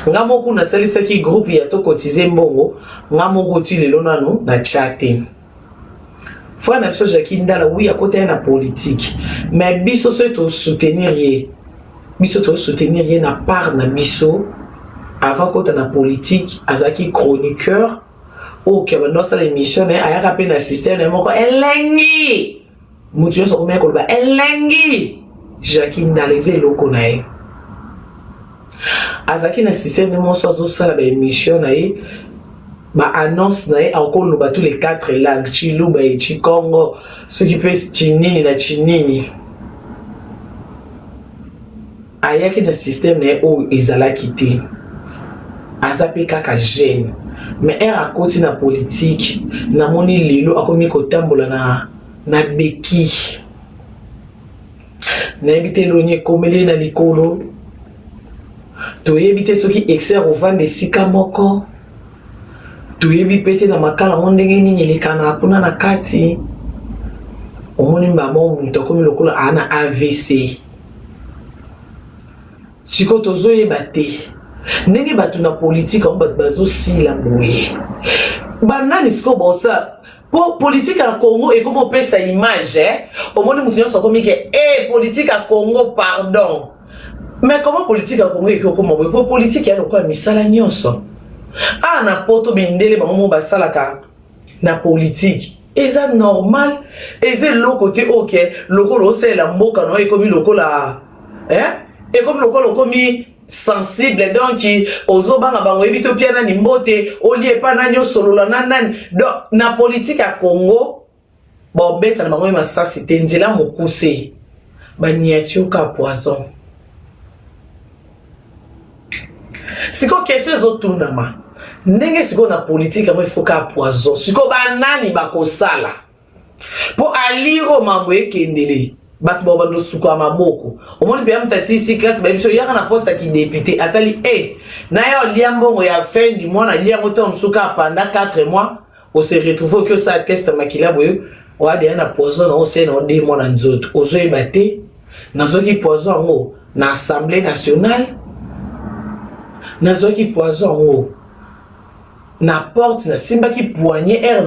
nga moko na salisa ki groupe ya to cotiser mbongo nga moko ti lelo nanu na chatte frère na biso Jackie Ndala oui à côté na politique mais biso so to soutenir ye na part na biso avant côté na politique azaki chroniqueur ou que dans sa émission ayaka pe na système moko elengi mutu so ko me ko ba elengi Jackie Ndaleze loko na ye azaki na système mo so sala ba émission na ye ba annonce na ye akolo ba tous les 4 langues Chiluba et Chikongo ce qui peut chinini na chinini ayaki na système na oyo ezalaki te aza mpe kaka jeune mais ere akoti na politique namoni lelo akomi kotambola na beki nayebi te elongi ekomeli na likolo toyebi te soki exer ovanda esika moko toyebi mpe te na makala ngo ndenge nini elekana kuna na kati omoni mbamo moto akomi lokola ana AVC siko tozoyeba te ndenge bato na politique yango bato bazosila boye banani siko bosa po politique ya Congo ekomi opesa image omoni moto nyonso akomi ke politique ya Congo pardon mais comment politique ya Congo ekokoma boye po politique ya lokola misala nyonso na poto bindele bamomo basalaka na politique eza normal eza eloko te oke lokola osalela mboka no ekomi lokola ekomi lokola okomi sensible donc ozobanga bango yebi to pia nani mbote olie pa nani osolola na nani donc na politique ya Congo bobeta na bango masasi te nzela mokuse baniatioka poison siko question ezotunama ndenge siko na politique yango ifoka poison siko banani bakosala po aliro mambo ekendele bato bao bando suka maboko omoni pe amta sisi classe ba biso yaka na poste ki député atali na yo liambongo ya fin du mois na liango to msuka pendant 4 mois on se retrouve que ça test makila boyo wa de na poison on se na 2 mois na nzoto ozo ebate nazoki poison ngo na assemblée nationale nazoki poison ngo na porte na simba ki poignet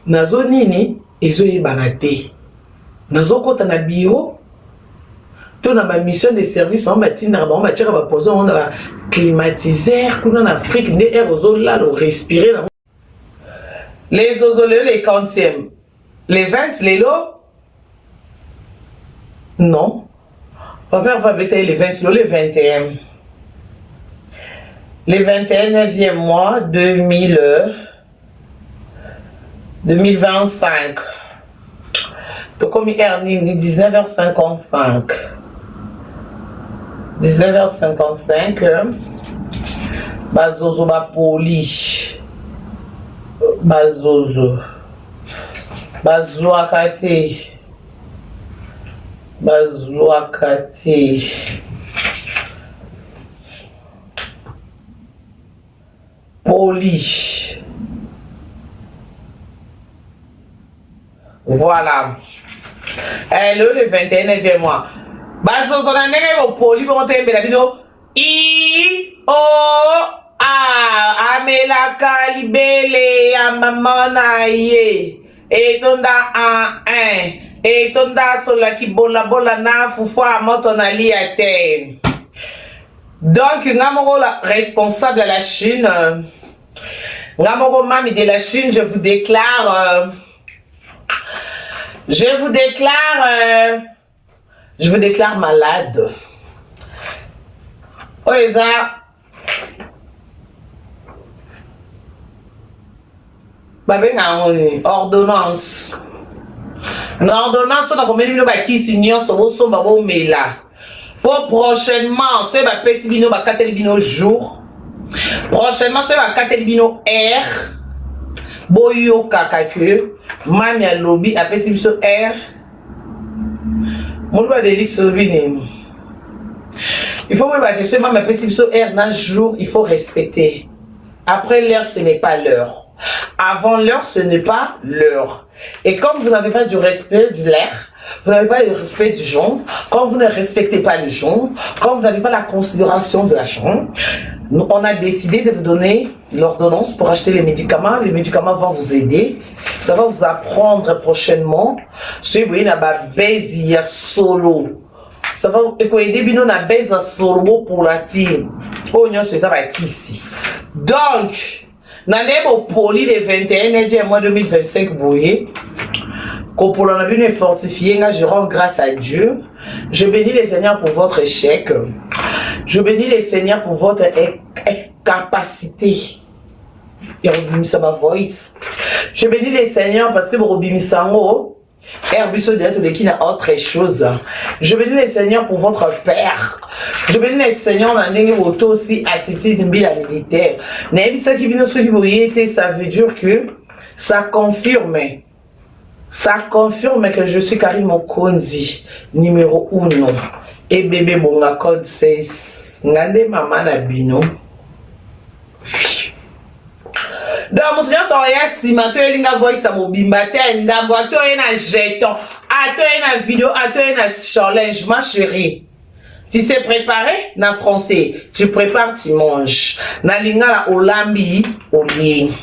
nazo nini ezo yebana te nazo kota na bureau to na ba mission de service on batina ba tira ba poser on ba climatiseur kuna na Afrique ne air ozo la respirer na les ozolé les 40e les 20 les lots non papa va bêter les 20 lots les 21 les 21e mois 2025 to comme ni 19h55 bazozo ba poli bazozo bazoakate poli voilà. Hello, le 21e mois. Bazozo na ndenge bo poli bo to embela bino amela kalibele ya mama na ye etonda etonda sola ki bola na fufua moto na lia te. Donc ngamoko la responsable à la Chine ngamoko mami de la Chine, je vous déclare je vous déclare malade. Oeza babenga ngoni ordonnance. Na ordonnance on a combien de ba kisi nyonso bo somba bo mela. Pour prochainement, ce va pesi bino ba kateli bino jour. Prochainement, ce va kateli bino air. Boyo kakake mami a lobby a pesi biso air. Mon loi d'élix bini. Il faut voir que ce mami a pesi biso air dans jour, il faut respecter. Après l'heure, ce n'est pas l'heure. Avant l'heure, ce n'est pas l'heure. Et comme vous n'avez pas du respect de l'air, vous n'avez pas le respect du jonc, quand vous ne respectez pas le jonc, quand vous n'avez pas la considération de la jonc, on a décidé de vous donner l'ordonnance pour acheter les médicaments. Les médicaments vont vous aider. Ça va vous apprendre prochainement. Si vous voyez, il y a solo. Ça va vous aider bino na beza solo pour la team. Oh non, c'est ça va être ici. Donc, dans au poli les 21e mois 2025, vous voyez, quand pour l'on a bien fortifié, je rends grâce à Dieu. Je bénis les Seigneurs pour votre échec. Je bénis les Seigneurs pour votre capacité. Et ma voice. Je bénis les Seigneurs parce que vous Herbiso de qui n'a autre chose. Je bénis le Seigneur pour votre père. Je bénis le Seigneur dans les auto aussi attitude militaire. Ça veut dire que ça confirme. Ça confirme que je suis Karim Mokonzi, numéro 1. Et bébé bonga code 16. Ngande maman na bino. Donc, mon truc, c'est que si tu as voice à mobimba, tu as un jeton, tu as une vidéo, tu as un challenge, ma chérie. Tu sais préparer na français, tu prépares, tu manges. Na linga la olambi, olie.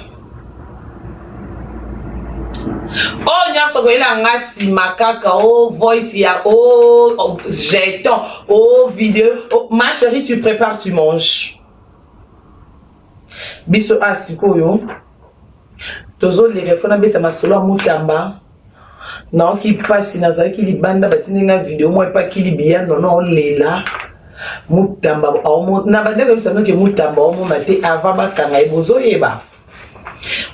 Oh, nya so goyela nga sima kaka, oh voice ya, oh jeton, oh vidéo, oh, ma chérie, tu prépares, tu manges. Biso asikoyo tozo lelefona beta masolo mutamba na ki pasi nazaki libanda batinga video mo pa kilibia nono lela mutamba omo na bandeko bisano ke mutamba omo mate ava bakanga ebozo yeba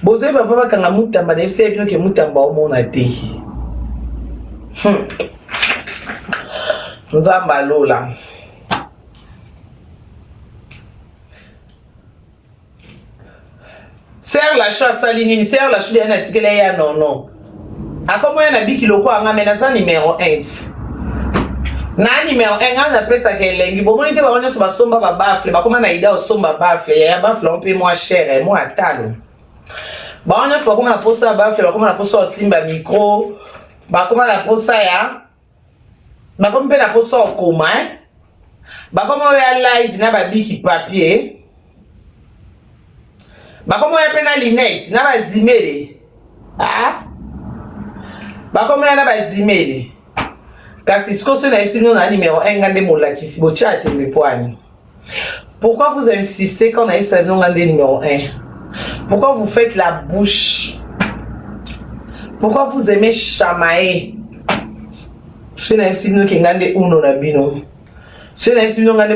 bakanga mutamba na bise bino ke mutamba omo na te nzamba lola. Serre la chose salinine, serre la chose de l'article ya non. A comment y a bi kilo ko nga menaza numéro 1. Na numéro 1 nga pesa ke lengi bo monite ba onyo so ba somba ba bafle ba koma na ida o somba bafle ya bafle on peut moins cher moi atalo. Ba onyo so ba koma na posa bafle ba koma na posa simba micro ba koma na posa ya ba koma pe na posa okoma ba koma ya live na ba biki papier. Bakoma ya pena linette na bazimele. Ah? Bakoma ya na bazimele. Kasi skoso na isi na numéro 1 ngande molakisi bo chat me poani. Pourquoi vous insistez quand on a isi ngande numéro 1? Pourquoi vous faites la bouche? Pourquoi vous aimez chamailler? Je na isi ngande uno na bino. Je na isi ngande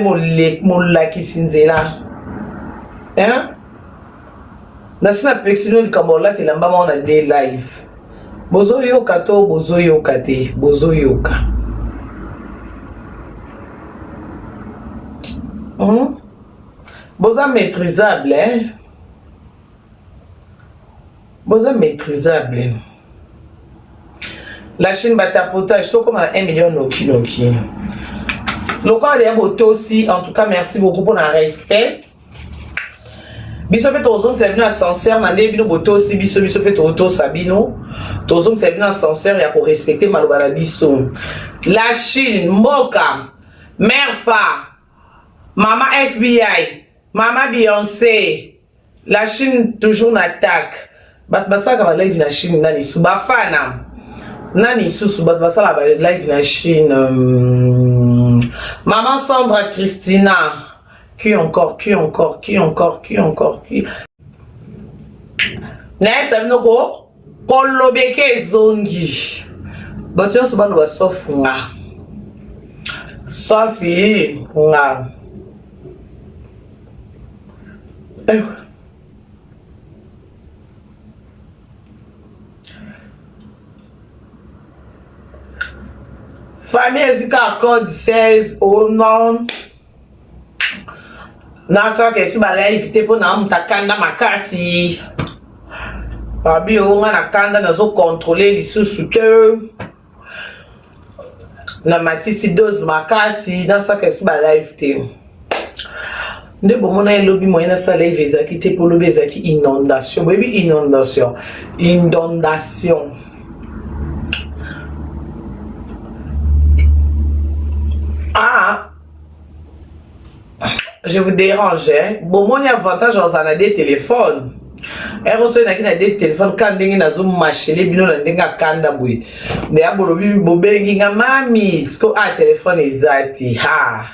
molakisi nzela. Hein? Nasina pexino likamola telamba mona day live. Bozo yoka to bozo yoka te, bozo yoka. Boza maîtrisable, hein? Boza maîtrisable. La Chine batapotage, to comme 1 million noki. Le corps de Boto aussi, en tout cas, merci beaucoup pour le respect. Biso pe tozong c'est venu ascenseur mandé bino boto aussi biso pe toto sabino tozong c'est venu ascenseur ya ko respecter malobala biso. La Chine Moka Merfa Mama FBI Mama Beyoncé. La Chine toujours n'attaque bat basaka ba live na Chine nani subafana nani susu bat basala ba live na Chine. Maman Sandra Christina. Qui encore? Nessa mnoko kolobeke zongi. Batyo so balo basofunga. Sofi nga. Famille Ezika code 16 au nom. Nasa ke suba live te po na mutakanda makasi. Babi o nga nakanda nazo contrôler lisusu ke. Na matisi dose makasi nasa ke suba live te. Nde bomona elobi moyena sa live ezaki te po lobi ezaki inondation. Baby inondation. Inondation. Ah. Je vous dérange, hein? Bon, moi, il y a avantage dans un des téléphones. Et vous savez, il y a des téléphones quand vous avez un marché, vous avez un kanda boui. Vous avez un mami, ce que un téléphone est ha.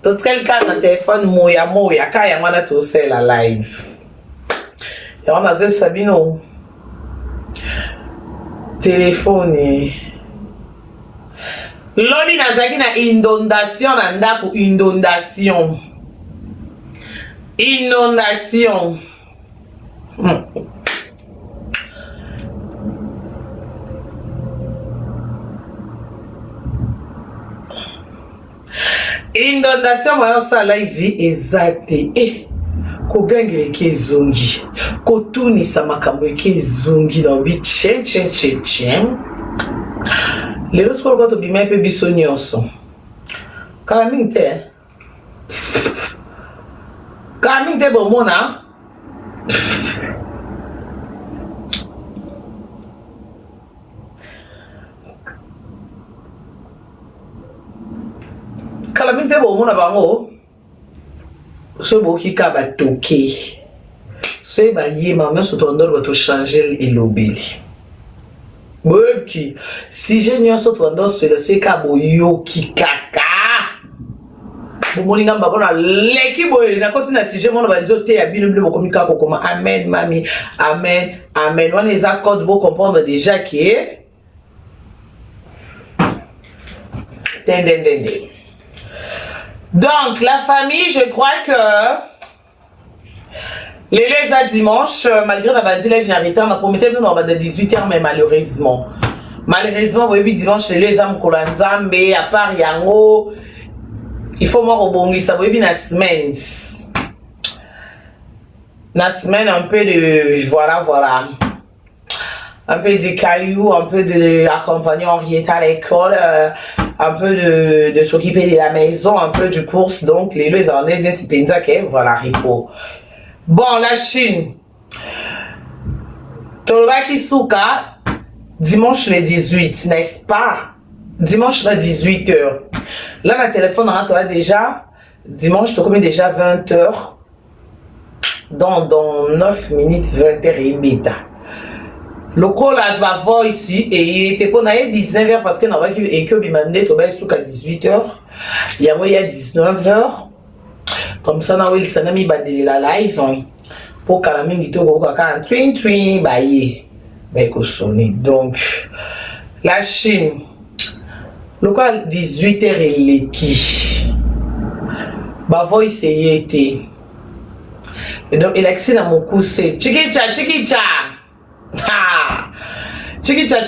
Tout quelqu'un a un téléphone moya, quand il y a tout seul la live. Et on a dit Sabino. Téléphone. Lodi nazaki na inondation na ndako inondation. Inondation moyo sa live ezate kogangele ke zongi kotuni sa makambo ke zongi na bi chen lelo skolo ko to bi mepe biso nyonso kala minte bomona kalamite bomona bango so boki ka batoke so ba yema nyonso tondolo bato changer elobeli boki si je nyonso tondo sela so ka boyoki kaka bomoni ngamba bona leki boye na kontina si je mona banzo te ya bino bino komika ko koma amen mami amen on les accords pour comprendre déjà que donc la famille, je crois que les à dimanche, malgré la bandit live en retard, on a promis de nous avoir de 18h, mais malheureusement, oui, dimanche, les à Mkolanzambe, à part Yango, il faut moi rebondir, ça oui, la semaine. La semaine, un peu de, voilà. Un peu de cailloux, un peu de accompagner Henriette à l'école, un peu de s'occuper de la maison, un peu du course, donc les deux en est des voilà, Rico. Bon, la Chine. Tolobaki Souka, dimanche le 18, n'est-ce pas? Dimanche le 18h. Là, ma téléphone rentre déjà, dimanche, tu commets déjà 20h. Dans 9 minutes, 20h et bêta. Le call à ma voix ici, et il était pour 19h parce qu'il y a et que bimandé to ba à 18h. Il y a 19h. Comme ça, na will sanami bandeli la live pour kalamingi to ko ka twin baye. Ba ko soni. Donc la Chine. Le call 18h et l'équipe. Ma voix ici était. Et donc il a accès à mon coup c'est chikicha. Ha! Chikicha.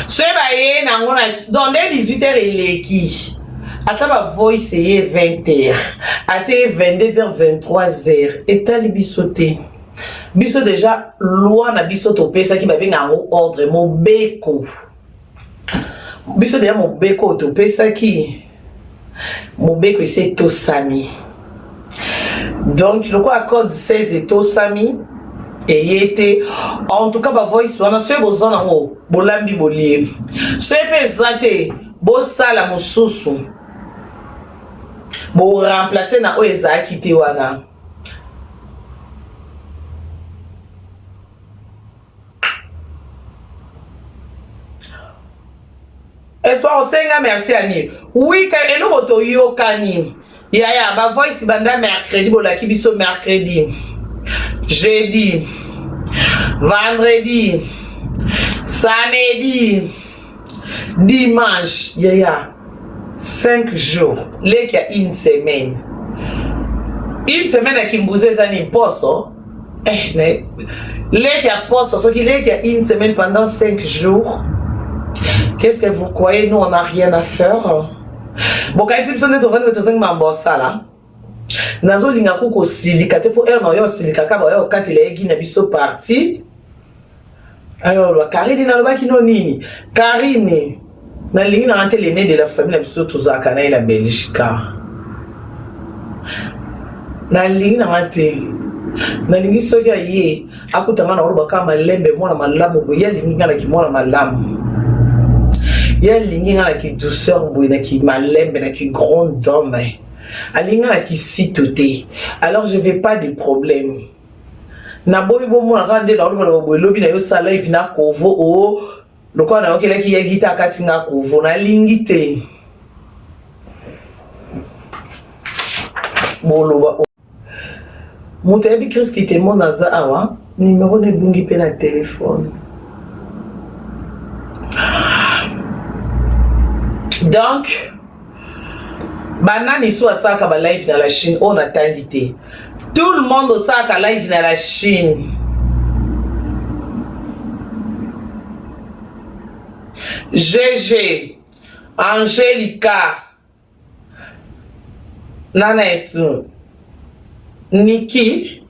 C'est baye na ngona dans 18h et qui. Ata ba voice est 20h. Ate 22h 23h et tali bisoté. Biso déjà loi na biso to pesa ki ba benga ngo ordre mo beko. Biso déjà mo beko to pesa ki. Mo beko c'est to sami. Donc le quoi accord 16 et to sami. Et il était en tout cas ma voice on a ce besoin en haut bolambi bolie ce pesate bosala mususu bo remplacer na oeza kiti wana espoir osenga merci ani oui ka elo moto yo kani ya ba voice banda mercredi bolaki biso mercredi jeudi, vendredi, samedi, dimanche, il y a 5 jours, il y a une semaine. Une semaine à Kimbouze Zani Posso, il y a Posso, ce qu'il y a une semaine pendant 5 jours. Qu'est-ce que vous croyez? Nous, on n'a rien à faire. Bon, quand il s'agit de venir me dire que là. Nazo linga kuko silika te po na yo silika ka ba yo kati la egi na biso parti ayo la Karine na loba kino nini Karine na lingi na rente l'aîné de la famille na biso tozaka na la Belgique na lingi na rente na lingi soki ye akutanga na loba ka malembe mona malamu bo ya lingi na ki mona malamu ya lingi na ki douceur bo na ki malembe na ki grande homme. Alinga qui citoté. Alors je vais pas de problème. Na boy bo mo rande na lo bo lobi na yo sala ifina kovo o lokwa na okela ki ya gita katinga kovo na lingite. Boloba. Monte bi Chris qui te mon naza awa numéro de bungi pe na téléphone. Donc banani soit ça ka ba live dans la Chine on a invité tout le monde au ça ka live dans la Chine GG Angelica. Nana Esu. Nikki.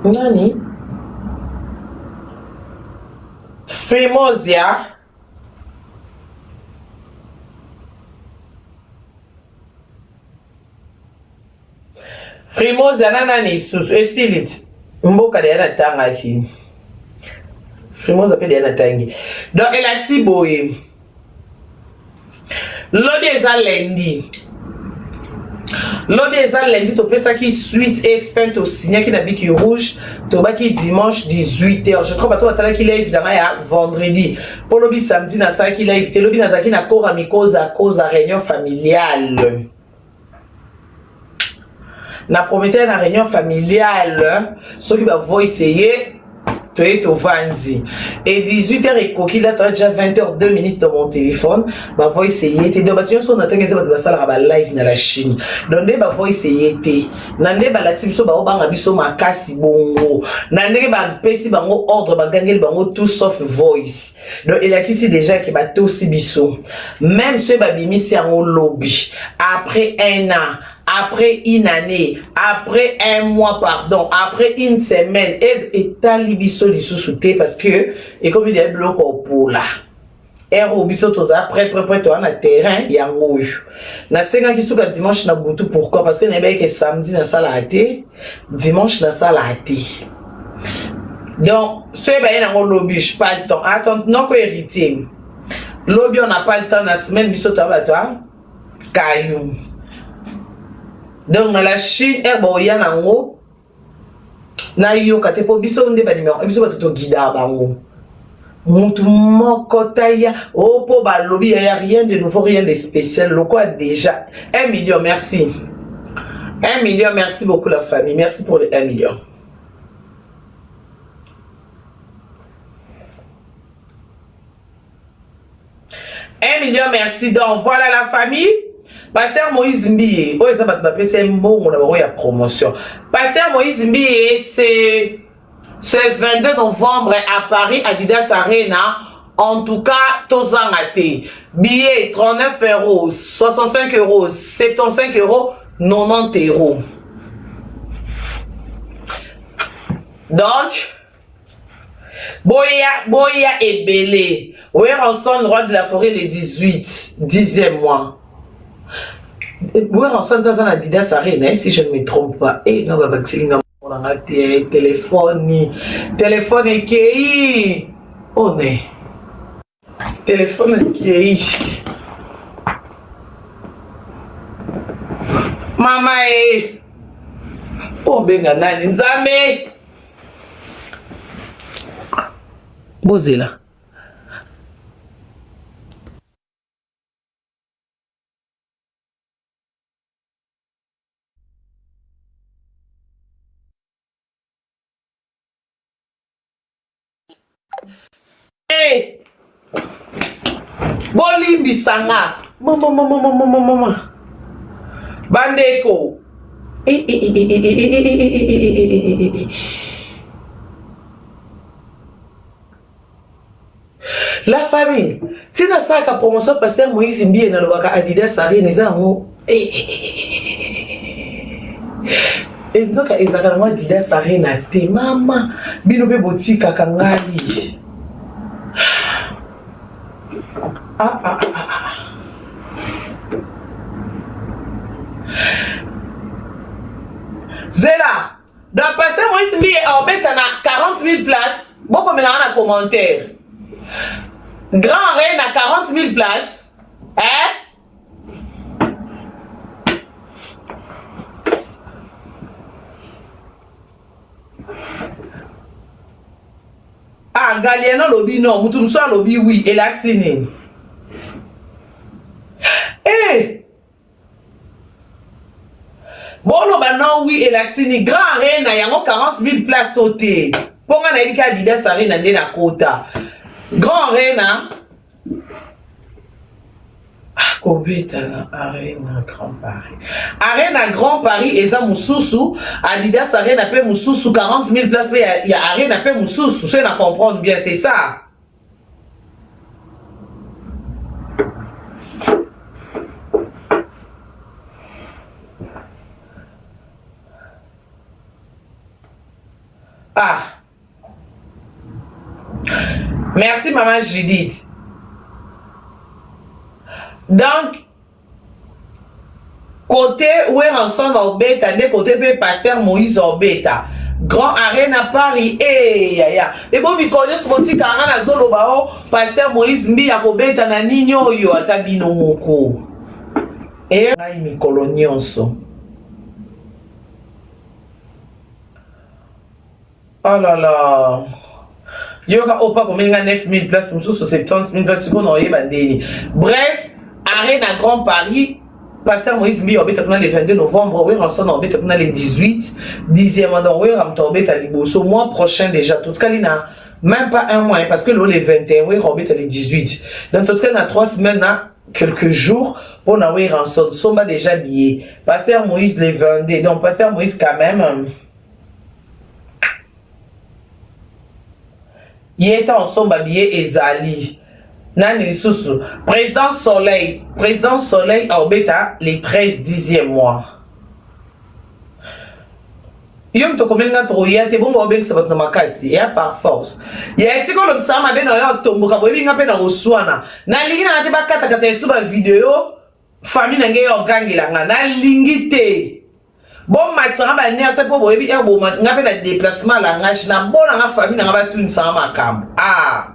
Nani? Frimosia. Frimosia nana ni susu esilit. Mboka de yana tanga ki. Frimosia pe de yana tangi. Donc Elaxi boye. Lodi eza lundi. Lodi eza lundi to pesa ki suite et fin to signer ki na biki rouge to baki dimanche 18h. Je crois pas to atala ki live dans ya vendredi. Pour lobi samedi na sa ki live te lobi na zaki na kora mikoza cause réunion familiale. Na prometteur na réunion familiale, ceux qui va essayer tu es au Vandi. Et 18h et coquille là, tu as déjà 20h 2 minutes dans mon téléphone. Bah, va essayer. T'es deux bâtiments sont dans tes live dans la Chine. Donc, bah, va essayer. Nande bah, la team so bah, obanga biso makasi bongo. Nande bah, pesi bango ordre bah, gagner bango tout sauf voice. Donc, il y a ici déjà qui bat aussi biso. Même ceux bah, bimi c'est en lobby. Après un an. Après une année, après un mois, pardon, après une semaine, et talibiso li sous-souté parce que, et comme il y a un bloc au pour là. Et au biso toza, prêt, toi, na terrain, il y a un rouge. Na senga qui souka dimanche na boutou, pourquoi? Parce que n'est que samedi na salle à thé, dimanche na salle à thé. Donc, ce bah, y a un lobby, je pas le temps. Attends, non, quoi héritier. Lobby, on n'a pas le temps, na semaine, biso toi, caillou. Donc, dans la Chine, bon, il y a un mot. Na yo kate po biso nde ba numéro biso ba toto guida bango mutu mokota ya opo ba lobby ya rien de nouveau, rien de spécial. Le quoi déjà 1 million, merci 1 million, merci beaucoup la famille, merci pour les 1 million. Merci. Donc voilà la famille. Pasteur Moïse Mbiye, oh, ça va c'est un mot, on a une promotion. Pasteur Moïse Mbiye, c'est ce 22 novembre à Paris, Adidas Arena. En tout cas, Tozangate. Billet 39 €, 65 €, 75 €, 90 €. Donc, Boya et Belé. Oui, on sonne roi de la forêt le 18, 10e mois. Oui, on sonne dans un Adidas Arena, si je ne me trompe pas. Et non, téléphone et qui on est téléphone qui maman et oh benga nani nzambe bozela. Hey, Bolimbi Sanga, mama, Bandeko. La famille, si na saka promotion Pasteur Moïse Mbiye na lobaka Adidas Arena ezango. Ezoka ezaka na Adidas Arena te mama, bino be botika kangali. Zela, dans Pasteur Moïse Mbiye en bête na 40 000 places, beaucoup maintenant en commentaire. Grand Reine à 40 000 places, hein? Ah, Galiano lobby non, Moutoumsoa lobby oui, et l'accine. Eh! Bon, non, oui, et l'accine. Grand Reine a 40 000 places totées. Pour nga na ebika Adidas Arena nde na kota. Grand Reine, Kobeta na Arena Grand Paris. Arena Grand Paris eza mususu, Adidas Arena pe mususu 40 000 places pe ya Arena pe mususu, c'est na comprendre bien, c'est ça. Ah. Merci maman Judith. Donc, côté Weranson Obeta, côté pasteur Moïse Obeta, Grand Arena Paris, et bon, mi connais ce petit carré na zolo bao, pasteur Moïse Mbi ya Obeta na ninyo yo atabino moko. Et ngai mi kolonionso. Oh là là. Yoga opa comme 9 000 places, nous sommes 70 000 places, bref, Arena Grand Paris, pasteur Moïse Mbi, on est le 22 novembre, on est le 18, 10e mois, on est le mois prochain déjà, tout ce cas, même pas un mois, parce que le 21, on est le 18. Donc, tout ce cas, on a 3 semaines, quelques jours, pour nous rançon, nous sommes déjà billets. Pasteur Moïse le 22, donc pasteur Moïse quand même. Il est ensemble habillé Ezali. Nani Soussou. Président Soleil à Obeta, les 13 10e mois. Yom to combien de temps te bon obeng ça va te makasi ya par force. Ya tiko lo sama ben yo tombo ka bobi ngape na oswana. Na lingi na te ba kata kata suba video famille na nge yo gangila na lingi te. Bon matin ba ne ata po boyebi e bo ngape na déplacement la ngash na bona nga famille na ba tuni sama makambo. Ah.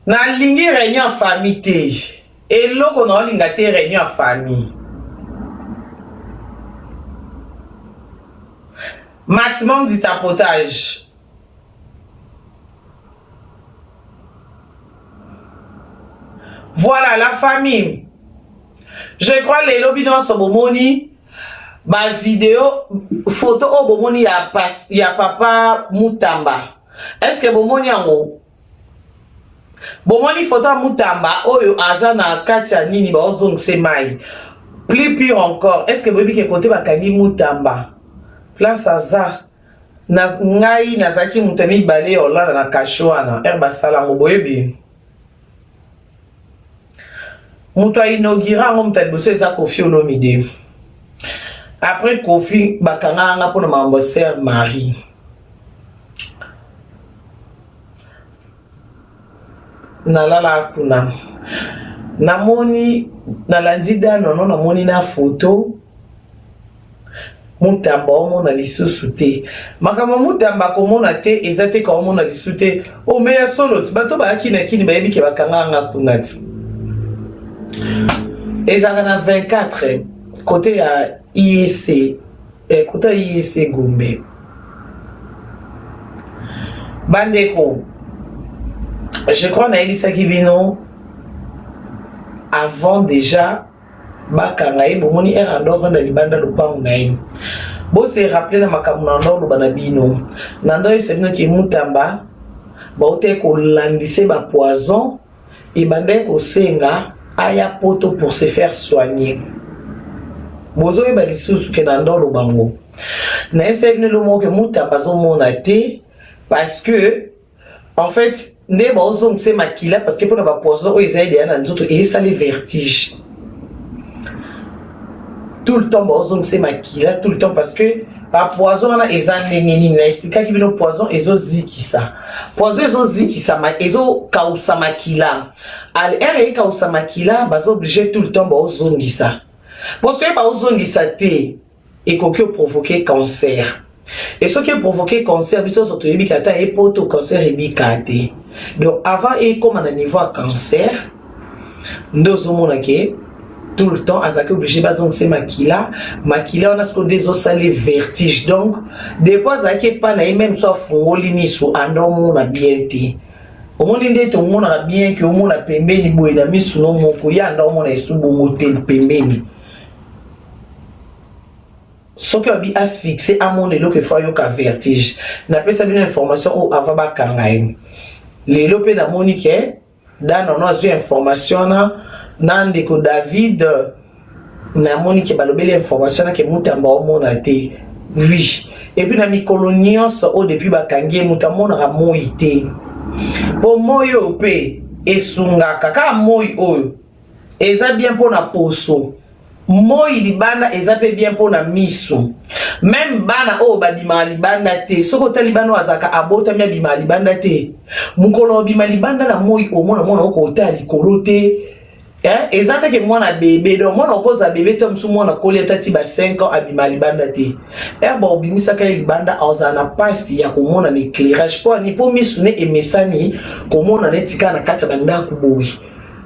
Na lingi réunion famille te. Et loko na linga te réunion famille. Maximum du tapotage. Voilà la famille. Je crois les lobbies dans ce bomoni. Ma vidéo, photo au bomoni ya papa Mutamba. Est-ce que bomoni en haut? Bomoni photo Mutamba. Oyo azana katia nini ba ozong se mai. Plus pire encore. Est-ce que bobi ke côté bakangi Mutamba? Place aza. Na ngai nazaki mutami balé olala na kashwana. Erba salango boyebi. Mouto inaugura ngom tadboso eza Kofi Olomide. Après Kofi bakanga nga pona mambo sœur Marie. Nalala kuna. Namoni nalandida nono namoni na photo. Mutamba omona lisusu te. Makama Mutamba komona te ezate ka omona lisusu te. O meya solo bato ba akina kini bayebi ke bakanga nga kuna ti. Et ça en a 24 côté à IEC côté à IEC Gombe Bandeko je crois na Elisa Kibino avant déjà bakangai bomoni erandova na libanda lupangu nayi bo se rappeler na makamu na ndo bana bino na ndo yebisabino ki Mutamba ba ote ko landise ba poison et bande ko senga aya poto pour se faire soigner. Bozo yeba lisusu ke na ndolo bango. Na esebne lo mo ke Mutamba zo mona te parce que en fait ne bozo ngse makila parce que pour na ba poison o ezali na nzoto et ça les vertiges. Tout le temps bozo ngse makila tout le temps parce que ba poison na ezane nini na expliquer ki bino poison ezo zikisa. Poison ezo zikisa ma ezo kausa makila. Al ere kausa makila bazo obligé tout le temps bozo ngisa. Parce que bozo ngisa te et kokyo provoquer cancer. Et ce qui a provoqué cancer biso soto ebikata e poto cancer ebikate. Donc avant et comme on a niveau à cancer ndozo mona ke tout le temps azaki obligé bazong se makila on a ce qu'on des osale vertige donc des fois azaki pas na même soit fungoli ni so andomo na bien te omoni ndete omona bien que omona pembeni boye na misu no moko ya ndomo na esubo motel pembeni ce qui a fixé à mon élo que faut yo ka vertige na pesa une information ou avant ba kangaim les lopé na monique dans nos information na ndeko David na monique balobeli information que mutamba o mona te oui et puis na mikolonios au depuis ba kangie mutamona ra moité pour moyo pe esunga kaka moy oyo eza bien pour na poso moi libanda ezape bien pour na miso même bana o babima libanda te soko ta libano azaka abota mi bima libanda te mukolo bima libanda na moi o mona mona ko ta likolo te ezata ke mwana bébé donc mwana koza bébé to msu mwana koli tati ba 5 ans abima libanda te ba obimisa ka libanda azana pasi ya komona l'éclairage po ni po misune emesani komona netika na kati ya ndako boyi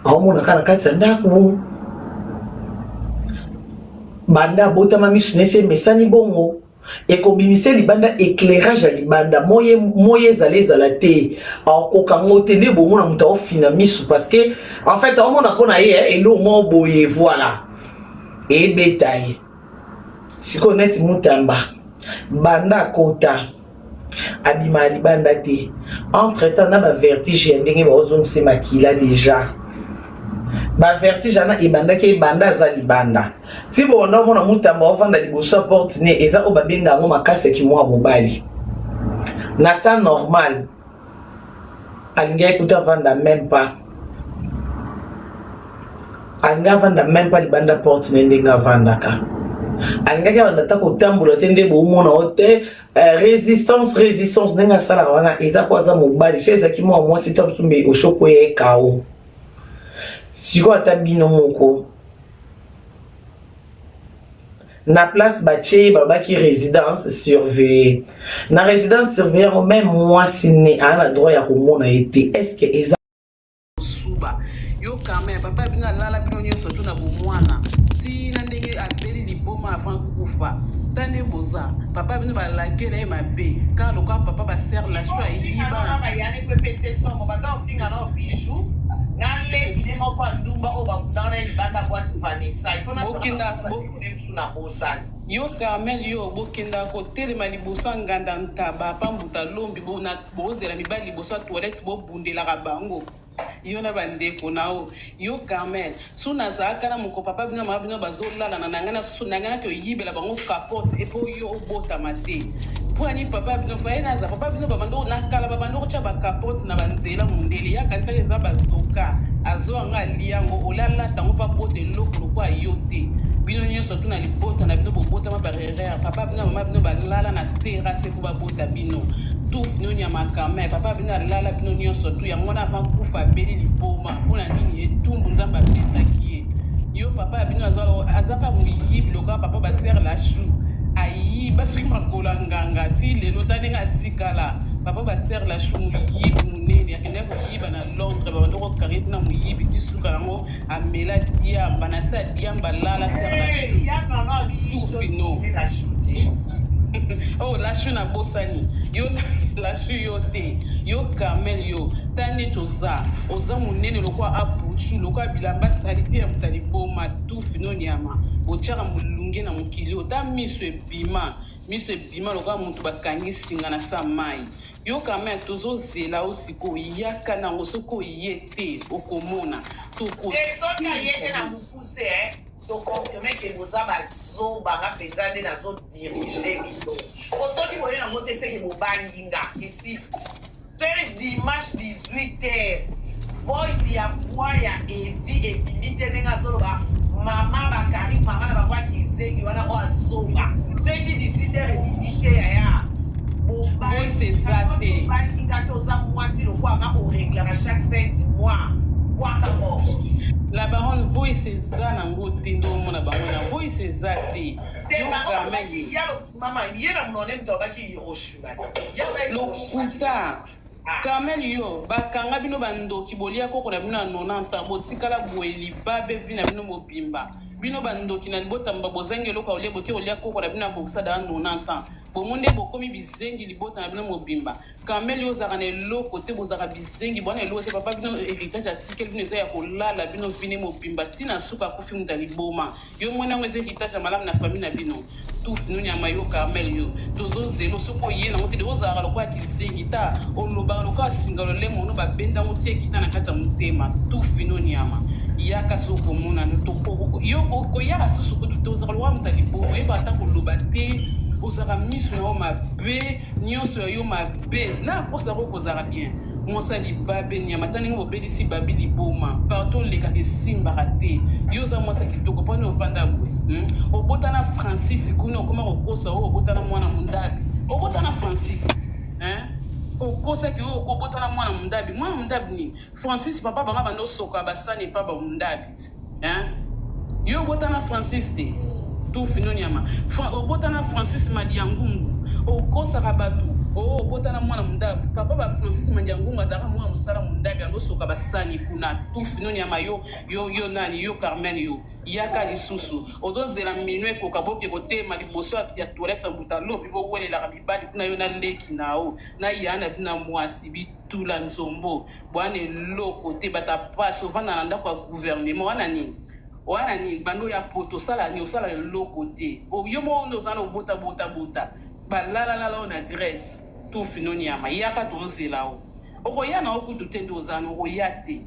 aomona kana kati ya ndako banda bota mami sunese mesani bongo ekobimise libanda éclairage ya libanda moye zala te akoka ngote nde bongo na muta ofina misu parce que en fait omona pona ye elo mo boye voilà et bétail siko net mutamba banda kota abima libanda te entre temps na ba vertige ndenge ba ozongse makila déjà ba vertige na ibanda ke ibanda za libanda ti bono mona mutamba ovanda liboso porte ne eza o babenga ngo makase ki mwa mobali na temps normal alinga ekuta vanda même pas alinga vanda même pas libanda porte ne ndenga vanda ka alinga ke vanda ta ko tambula tende bo mona ote résistance ndenga sala wana eza kwa za mobali cheza ki mwa mwasi to msumbe oshoko ye kao siko ata bino moko na place bache babaki résidence surveillée na résidence surveillée même moi siné ana droit ya komona été est-ce que eza suba yo quand même papa bina lala bino nyoso tuna bomwana ti na ndenge abeli liboma avant kufa tande boza papa bino balake na mabe ka lokwa papa ba serre la choix yiba na yani PPC somo bata ofinga na bijou ngale kile moko ndumba o bakutana libanda kwa Vanessa il faut na suna bosani yo kamel yo bokenda ko telema liboso nganda ntaba pambuta lombi bona bozela mibali liboso toilette bo bundela ka bango yo na bandeko nao yo kamel suna zaka na moko papa bina mabino bazolala na ngana suna ngana ke yibela bango capote et po yo obota mate Pwani papa bino faena za papa bino babando na kala babando cha ba capote na banzela mundele ya kanta za bazoka azo nga liango olala tango pa bote lokolo kwa yote bino nyoso tuna libota na bino bobota ma barrière papa bino mama bino balala na terrasse ko babota bino tuf no nya makama papa bino lala bino nyoso tu ya ngona fa kufa beli liboma ona nini etumbu nzamba pesa kiye yo papa bino azapa muyibi loka papa ba serre la chou ayi basi makola nganga ti lelo taninga tikala papa ba serre la chou muyibi munene akenda ko yiba na Londres ba ndoko karibu na muyibi ti suka nango amela diamba na sa diamba lala serre la chou ya mama bi fino la chou oh la chou na bosani yo la chou yo te yo kamel yo tani toza oza munene lokwa apuchu lokwa bilamba salite ya mutali boma tu fino nyama bochaka mulunge na mukili ta miso ebima lokwa muntu bakangi singa na sa mai yo kamel tozo zela osiko yaka na ngosoko yete okomona toko soka yete na mukuse to confirmer que vous avez zo banga penzade na zo diriger bito osoki boye na mote seki bobanginga ici c'est dimanche 18h voice ya voix ya evi ebilite nenga zoloba mama bakari mama na bakwa kizengi wana o azoba seki 18h ebilite ya voice exacte banginga to za mwasi lo kwa nga o régler à chaque fin du mois waka bo la baronne voice za na ngote ndo mona bangona voice za te mama yena mnone mtobaki hiroshima lokuta kamel yo bakanga bino bandoki bolia koko na bino na 90 ans botikala boeli babe vina bino mobimba bino bandoki na libota mba bozange loka olia boki olia koko na bino bokisa da 90 ans bomonde bokomi bizengi libota na bino mobimba kameli ozaka na eloko te bozaka bizengi bwana eloko te papa bino héritage article bino eza ya kolala bino vine mobimba ntina suka akufi mutu liboma yo mwana yango eza héritage ya malamu na famille na bino tufi no nyama yo kameli yo tozozelo soki oye nango te de ozalaka lokola kizengi ta olobaka lokola singa lolemo ono babendango tie kita na kati ya motema tufi no nyama yaka soki okomona yo koyaka susu kutu te ozaka lokola mutu liboma oyeba ata koloba te ozaka miso na yo mabe nyonso ya yo mabe na akosa ko kozala bien mosali babe nyama ta ndenge bobelisi babi liboma partout olekaka esimbaka te yo oza mwasi ya kitoko mponi ovanda boye obotana francis kuna okoma kokosa oyo obotana mwana mondabi obotana francis okosaki oyo okobotana mwana mondabi nini francis papa banga banda osoka basani epa bamondabi yo obotana francis te tufino nyama obotana francis madiangungu okosaka bato obotana mwana mondabi papa ba francis madiangungu azalaka mwana mosala mondabi andosoka basani kuna tufino nyama yo nani yo carmen yo yaka lisusu ozozela minwe ekoka boke kotema liboso ya toilette ya buta lobi bowelelaka mibali kuna yo na leki nao na yana bina mwasi bitula nzombo bwana eloko te bata pasi ovanda na ndako ya gouvernement wana nini bando ya poto osala eloko te yo mo oza na obota balalalala na adresse tufino nyama yaka tozela o okoya na okutu te nde oza na okoya te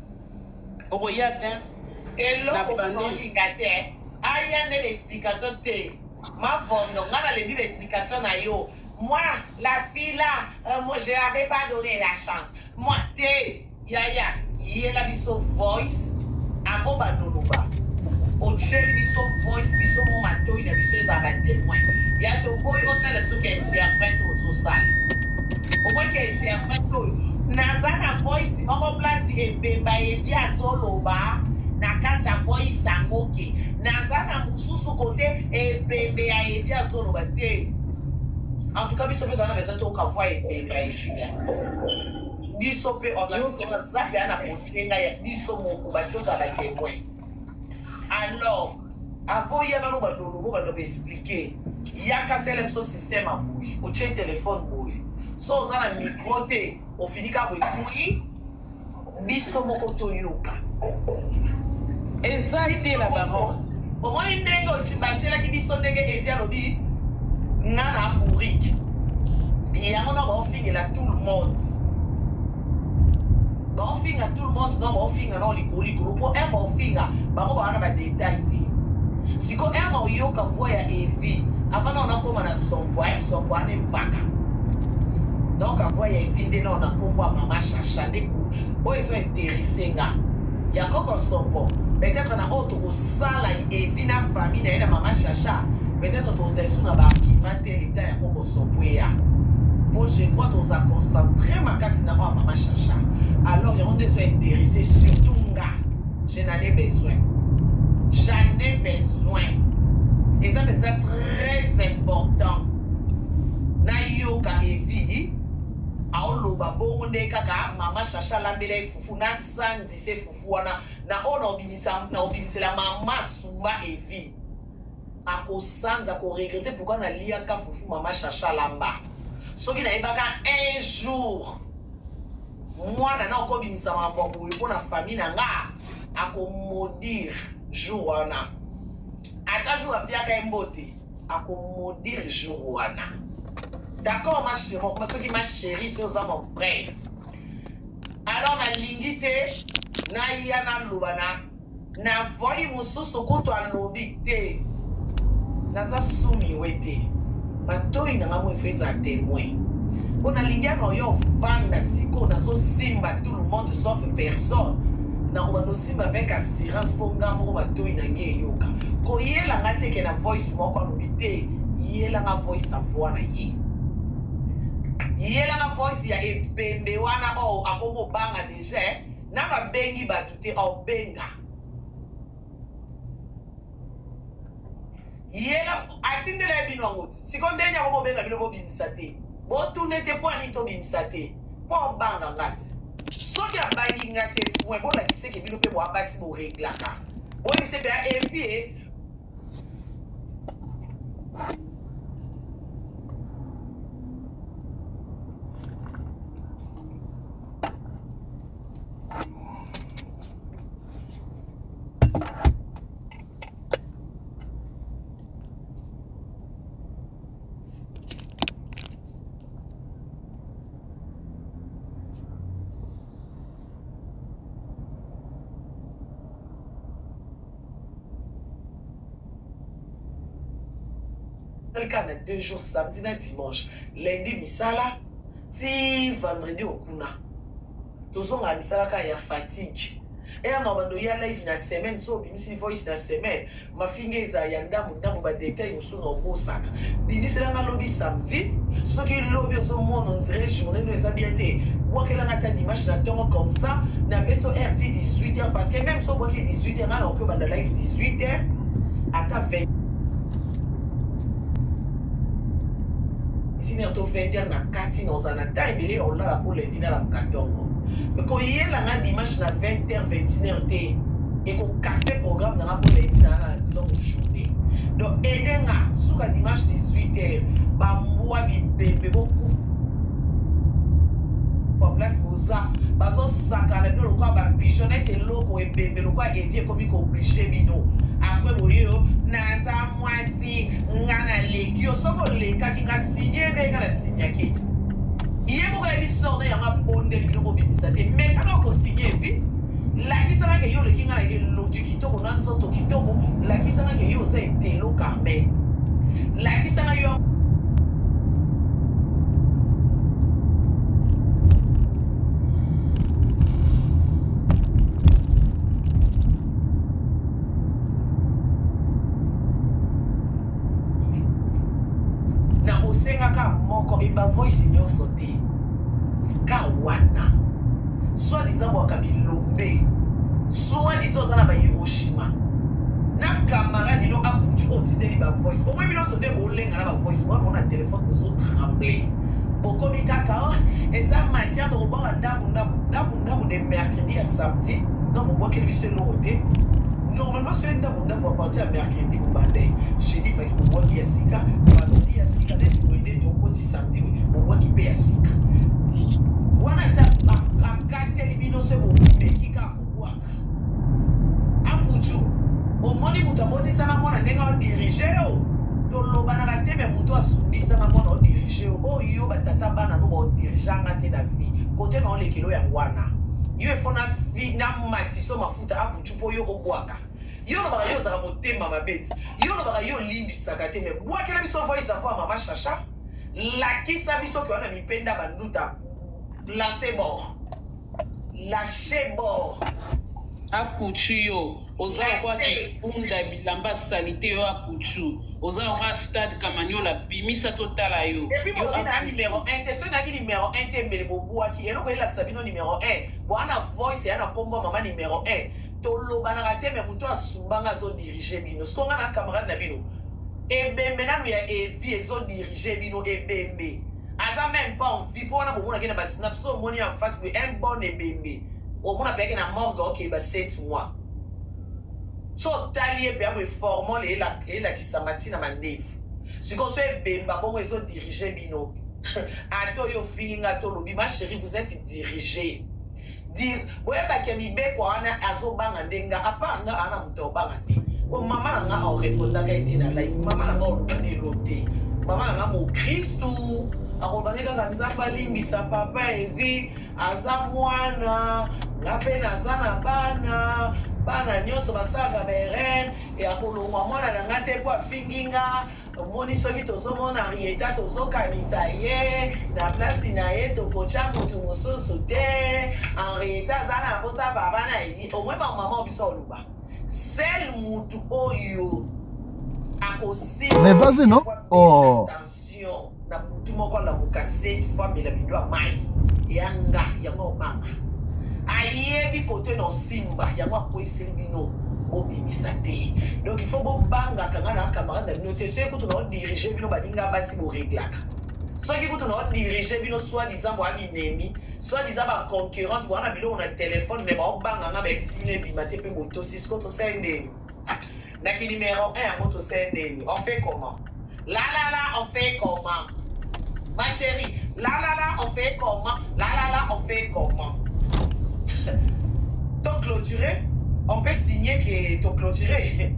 eloko kolinga te aya nde l'explication te mavondo nga nalebi l'explication na yo moi la fille là moi je n'avais pas donné la chance moi te yaya yela biso voice avant bandoloba ocheli biso voice biso mo matoi na biso eza batémoin ya toboyi osala biso ke interprète ozosala okoki interprète oyo naza na voice moko place ebemba evi azoloba na kati ya voice yango ke naza na mosusu kote ebembe ya evi azoloba te en tout cas biso mpe tona besoin tokavwa ebemba evi biso mpe onaza mpe ana kosenga ya biso moko batozala batémoin. Alors, avant il y a un peu expliquer, il y a cassé le système à bouille, au tien téléphone bouille. So on a un micro au fini qu'à bouille, biso moko to yoka. Exactement la baron. Au moins une nengo tu bâtis là qui biso nenge et vient lobi, nana bourrique. Et y a mon nom fini là tout le monde. Bon finger tout le monde non bon finger non likolo po e bon finger bango bana ba détail te siko e no yo ka voya evi avant on a koma na sompo ne mpaka donc a voya evi nde na komba mama chacha de ku o ils sont intéressés nga ya koko sompo peut-être na auto ko sala evi na famille na mama chacha peut-être to zesu na ba kimate l'état ya koko sompo ya. Bon, je crois qu'on s'est concentré ma casse na maman chacha. Alors, ils ont besoin intéressés surtout nga. Je n'en ai besoin. J'en ai besoin. Et ça, c'est très important. Na yoka evi, aoloba bonde kaka mama chacha lambele fufu na sandi se fufu wana na ona obimisa la mama sumba evi. Ako sanza ko regretter pourquoi na liaka fufu mama chacha lamba. Soki na ebaka un jour mwana na okobimisa mabombo pour na famille na nga akomodir jour wana ata jour apiaka mbote akomodir jour wana. D'accord ma chérie, soki ma chérie c'est mon frère. Alors na lingite na ya na lobana na voyi mususu kuto alobi te naza sumi wete matoi na ngamo efesa témoin. On a ligne na yo vanda siko na so simba tout le monde sauf personne. Na on simba avec assurance pour ngamo matoi na nge yoka. Ko yela ngate ke na voice moko anobite, yela nga voice avwa na ye. Yela nga voice ya ebembe wana o akomo banga déjà na ba bengi batute o benga. Yela atindela bino ngoti sikonde nya ko benga bino bimsate bo tunete po ani to bimsate po banga ngati soki abali ngate fue bo la kiseke bino pe bo abasi bo reglaka bo ni se be envie Quelqu'un a 2 jours, samedi et dimanche. Lundi, misala. Ti vendredi, okuna. Tous on a misala quand il y a fatigue. Et on a abandonné la live na semaine, so bimisi voice na semaine. Ma fille za yanda mudamu ba détail musu no bosana. Bimisi la na lobby samedi, ce qui lobby au monde on dirait journée de ça bien té. Moi qu'elle a ta dimanche na temps comme ça, na beso RT 18h parce que même so bois 18h là on peut banda live 18h à ta 20. Tiner to 20h na 4 dans un temps et belé on la pour les dîner la 14. Mais quand il y a un dimanche à 20h, 21h, et qu'on casse le programme dans la longue journée. Donc, aider sur le dimanche 18h, moi, bébé, beaucoup de place pour ça. Parce que ça, quand le quoi, pigeonnette et logo et bébé, le quoi, et vieux comme il obligé, bino. Après, vous voyez, naza, moi, si, ngana, les qui ont les cas qui ont signé, les gars, signé. Il y a beaucoup de gens qui ont bondé le bureau de mais quand on signe vite, la qui s'en a que yo le kinga le du kitoko nanzo to kitoko, la qui s'en a que yo c'est Telo Carmel, la qui s'en a yo na osenga ka moko e ba voice nyo sauté. Kawana soit disant Wakabilombe soit disant Zanaba Hiroshima na camarade no aputu otide ba voice au moins bino sonde olenga na ba voice moi on a téléphone aux autres trembler bokomi kaka et ça matière to ba ndamu de mercredi à samedi donc on voit que lui c'est l'autre normalement c'est ndamu à partir à mercredi pour bandé jeudi fait que pour qui ya sika vendredi ya sika net wende to koti samedi on voit qu'il paye ya sika. Wana sa akate libino se bo mekika kubwaka apuchu omoni mutu aboti sana mwana ndenga o diriger o to lobana ka tebe mutu asumbisa na mwana o diriger o yo batata bana no bo diriganga te na vie kote na ole kilo ya wana yo efona fi na matiso mafuta apuchu po yo obwaka yo no ba yo za motema mabeti yo no ba yo limbi sakate me bwaka na biso voice afwa mama chacha la kisa biso ko na mipenda banduta. Lâchez bord. Apuchu yo. Oza kwa kifunda bilamba salite yo apuchu. Oza kwa stade Kamanyola bimisa totala yo. Et puis, on a numéro 1. Question n'a numéro 1. T'es mais bobo qui est là que la sabino numéro 1. Bon, on a voice et on a combo maman numéro 1. Tolo banarate mais muto asumbanga zo diriger bino. Ce qu'on a un camarade na bino. Et ben maintenant il y a vie zo diriger bino et bembe. Aza même pas en vie pour on a beaucoup de gens snap so money en face with un bon et bembe. Au moins on a payé na morgue OK ba 7 mois. So talier pe amo formant les la qui samati na mandef. Si qu'on soit bemba bon ils ont dirigé bino. Ato yo feeling ato lobi ma chérie vous êtes dirigé. Dire boya ba kemi be ko ana azo banga ndenga apa nga ana muto banga ti. O mama nga on répondra ka été na life. Mama nga on connaît loté. Mama nga mo Christou. Akobaneka kanzamba limbisa papa evi aza mwana ngape nazana bana nyoso basaka beren e akolongwa mwana na ngate po afinginga moni soki tozomona Rieta tozokanisa ye na place na ye tokocha motu mosusu te Rieta aza na bota baba na ye omwe ba mama biso oluba sel mutu oyo akosi mais vas-y non attention na butu moko la mukase femme la bidwa mai yanga yango banga ayebi kote no simba yango akoiseli bino obimisa te donc il faut bo banga kanga na camarade na note ce que tu no diriger bino badinga basi bo réglaka ce qui tu no diriger bino soit disant bo abinemi soit disant ba concurrence bo na bilo on a téléphone mais ba banga nga ba bisine bimate pe boto Cisco to sende na ki numéro 1 à moto sende on fait comment là on fait comment ma chérie là on fait comment là on fait comment. Donc clôturé, On peut signer que tu clôturé.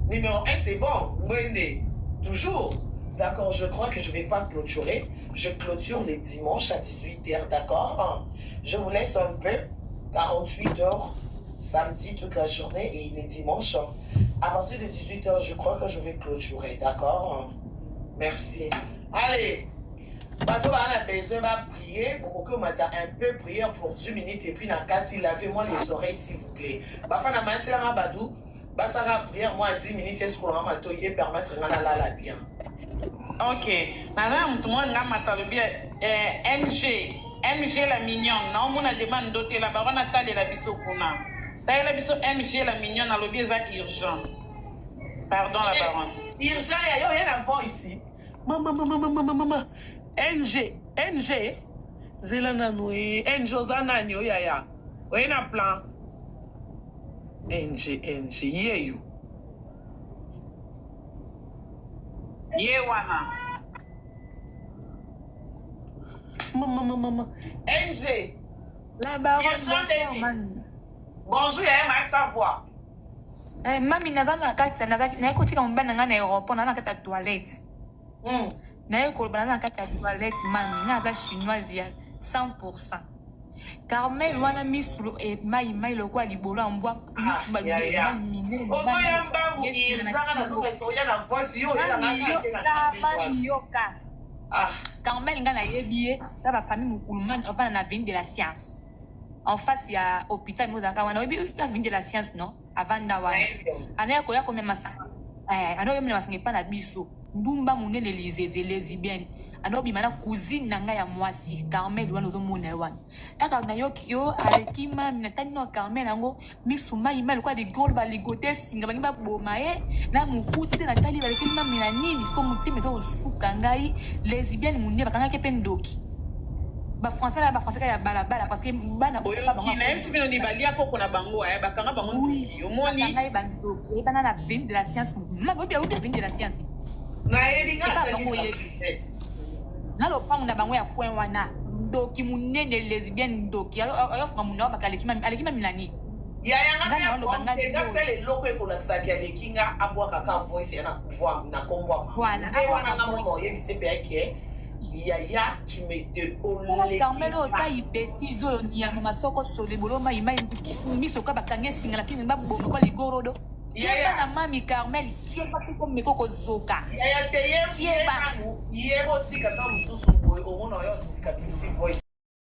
Numéro 1, c'est bon. Mwende. Toujours. D'accord, je crois que je ne vais pas clôturer. Je clôture les dimanches à 18h, d'accord? Je vous laisse un peu. 48h, samedi, toute la journée et les dimanches. À partir de 18h, je crois que je vais clôturer, d'accord? Merci. Allez. Bateau a besoin de prier pour que m'a un peu prière pour 10 minutes et puis dans 4 il lavez-moi les oreilles s'il vous plaît. Bafa na manti la badou, basa la prière moi 10 minutes est-ce qu'on va et permettre ngana la bien. Ok. Madame, tout le monde a matalo bien. MG la mignonne. Non, on a demandé d'autres la baronne a talé la biso kuna. Taille la biso MG la mignonne a le bien urgent. Pardon la baronne. Urgent, il y a rien à voir ici. Maman. NG. Zelana noue. NG ozana nyo ya. Oye na plan. NG. Yeyo. Yewana. Maman. NG. La baronne, bonsoir, mami. Bonjour, il y a un sa voix. Mami, na kati na kotika mbana ngana aéroport na kati ya toilette. Na ko bana na kati ya toilette mami, na za chinoise ya 100%. Carmel wana mislo e mai lo kwa libolo ambwa miss ba mine ba yamba izanga na zo soya na voice yo ya na yoka. Carmel ngana yebie la ba famille mukulman avant na vigne de la science. En face ya hôpital Modaka wana obi la vigne de la science non avant na wana. Ana ko ya ko memasa. Ana yo memasa ngepa na biso. Ndumba munene lizeze lesbienne. Ano bimana cousine nanga ya mwasi Carmel wana ozomona wana. Aka na yo kio alekima minatani no Carmel nango misuma imali kwa de gol ba ligote singa bangi ba boma na mukuse na tali ba lekima mina nini siko mutime zo suka ngai lesbienne munene bakanga ke pendoki. Ba français ya balabala parce que bana oyo ki na MC bino ni balia poko na bango ya bakanga bango omoni ngai bandoki bana na vigne de la science mabobi ya vigne de la science. Na yebinga na lo pangu na bango ya point wana ndoki munene lesbienne ndoki ayo fuka munao alekima milani ya yanga na banga sele loko ekolakisa ki alekinga abwa kaka voice yana voix na kombwa voilà wana na mo yebise pe yake ya tu me de olé Carmelo ta ibetizo ya mama soko sole boloma imai miso ka bakange singa lakini baboma kwa ligorodo Kieba na mami Carmel kieba siko mekoko zoka. Kieba tika ta mususu boy omona yo sika bisi voice.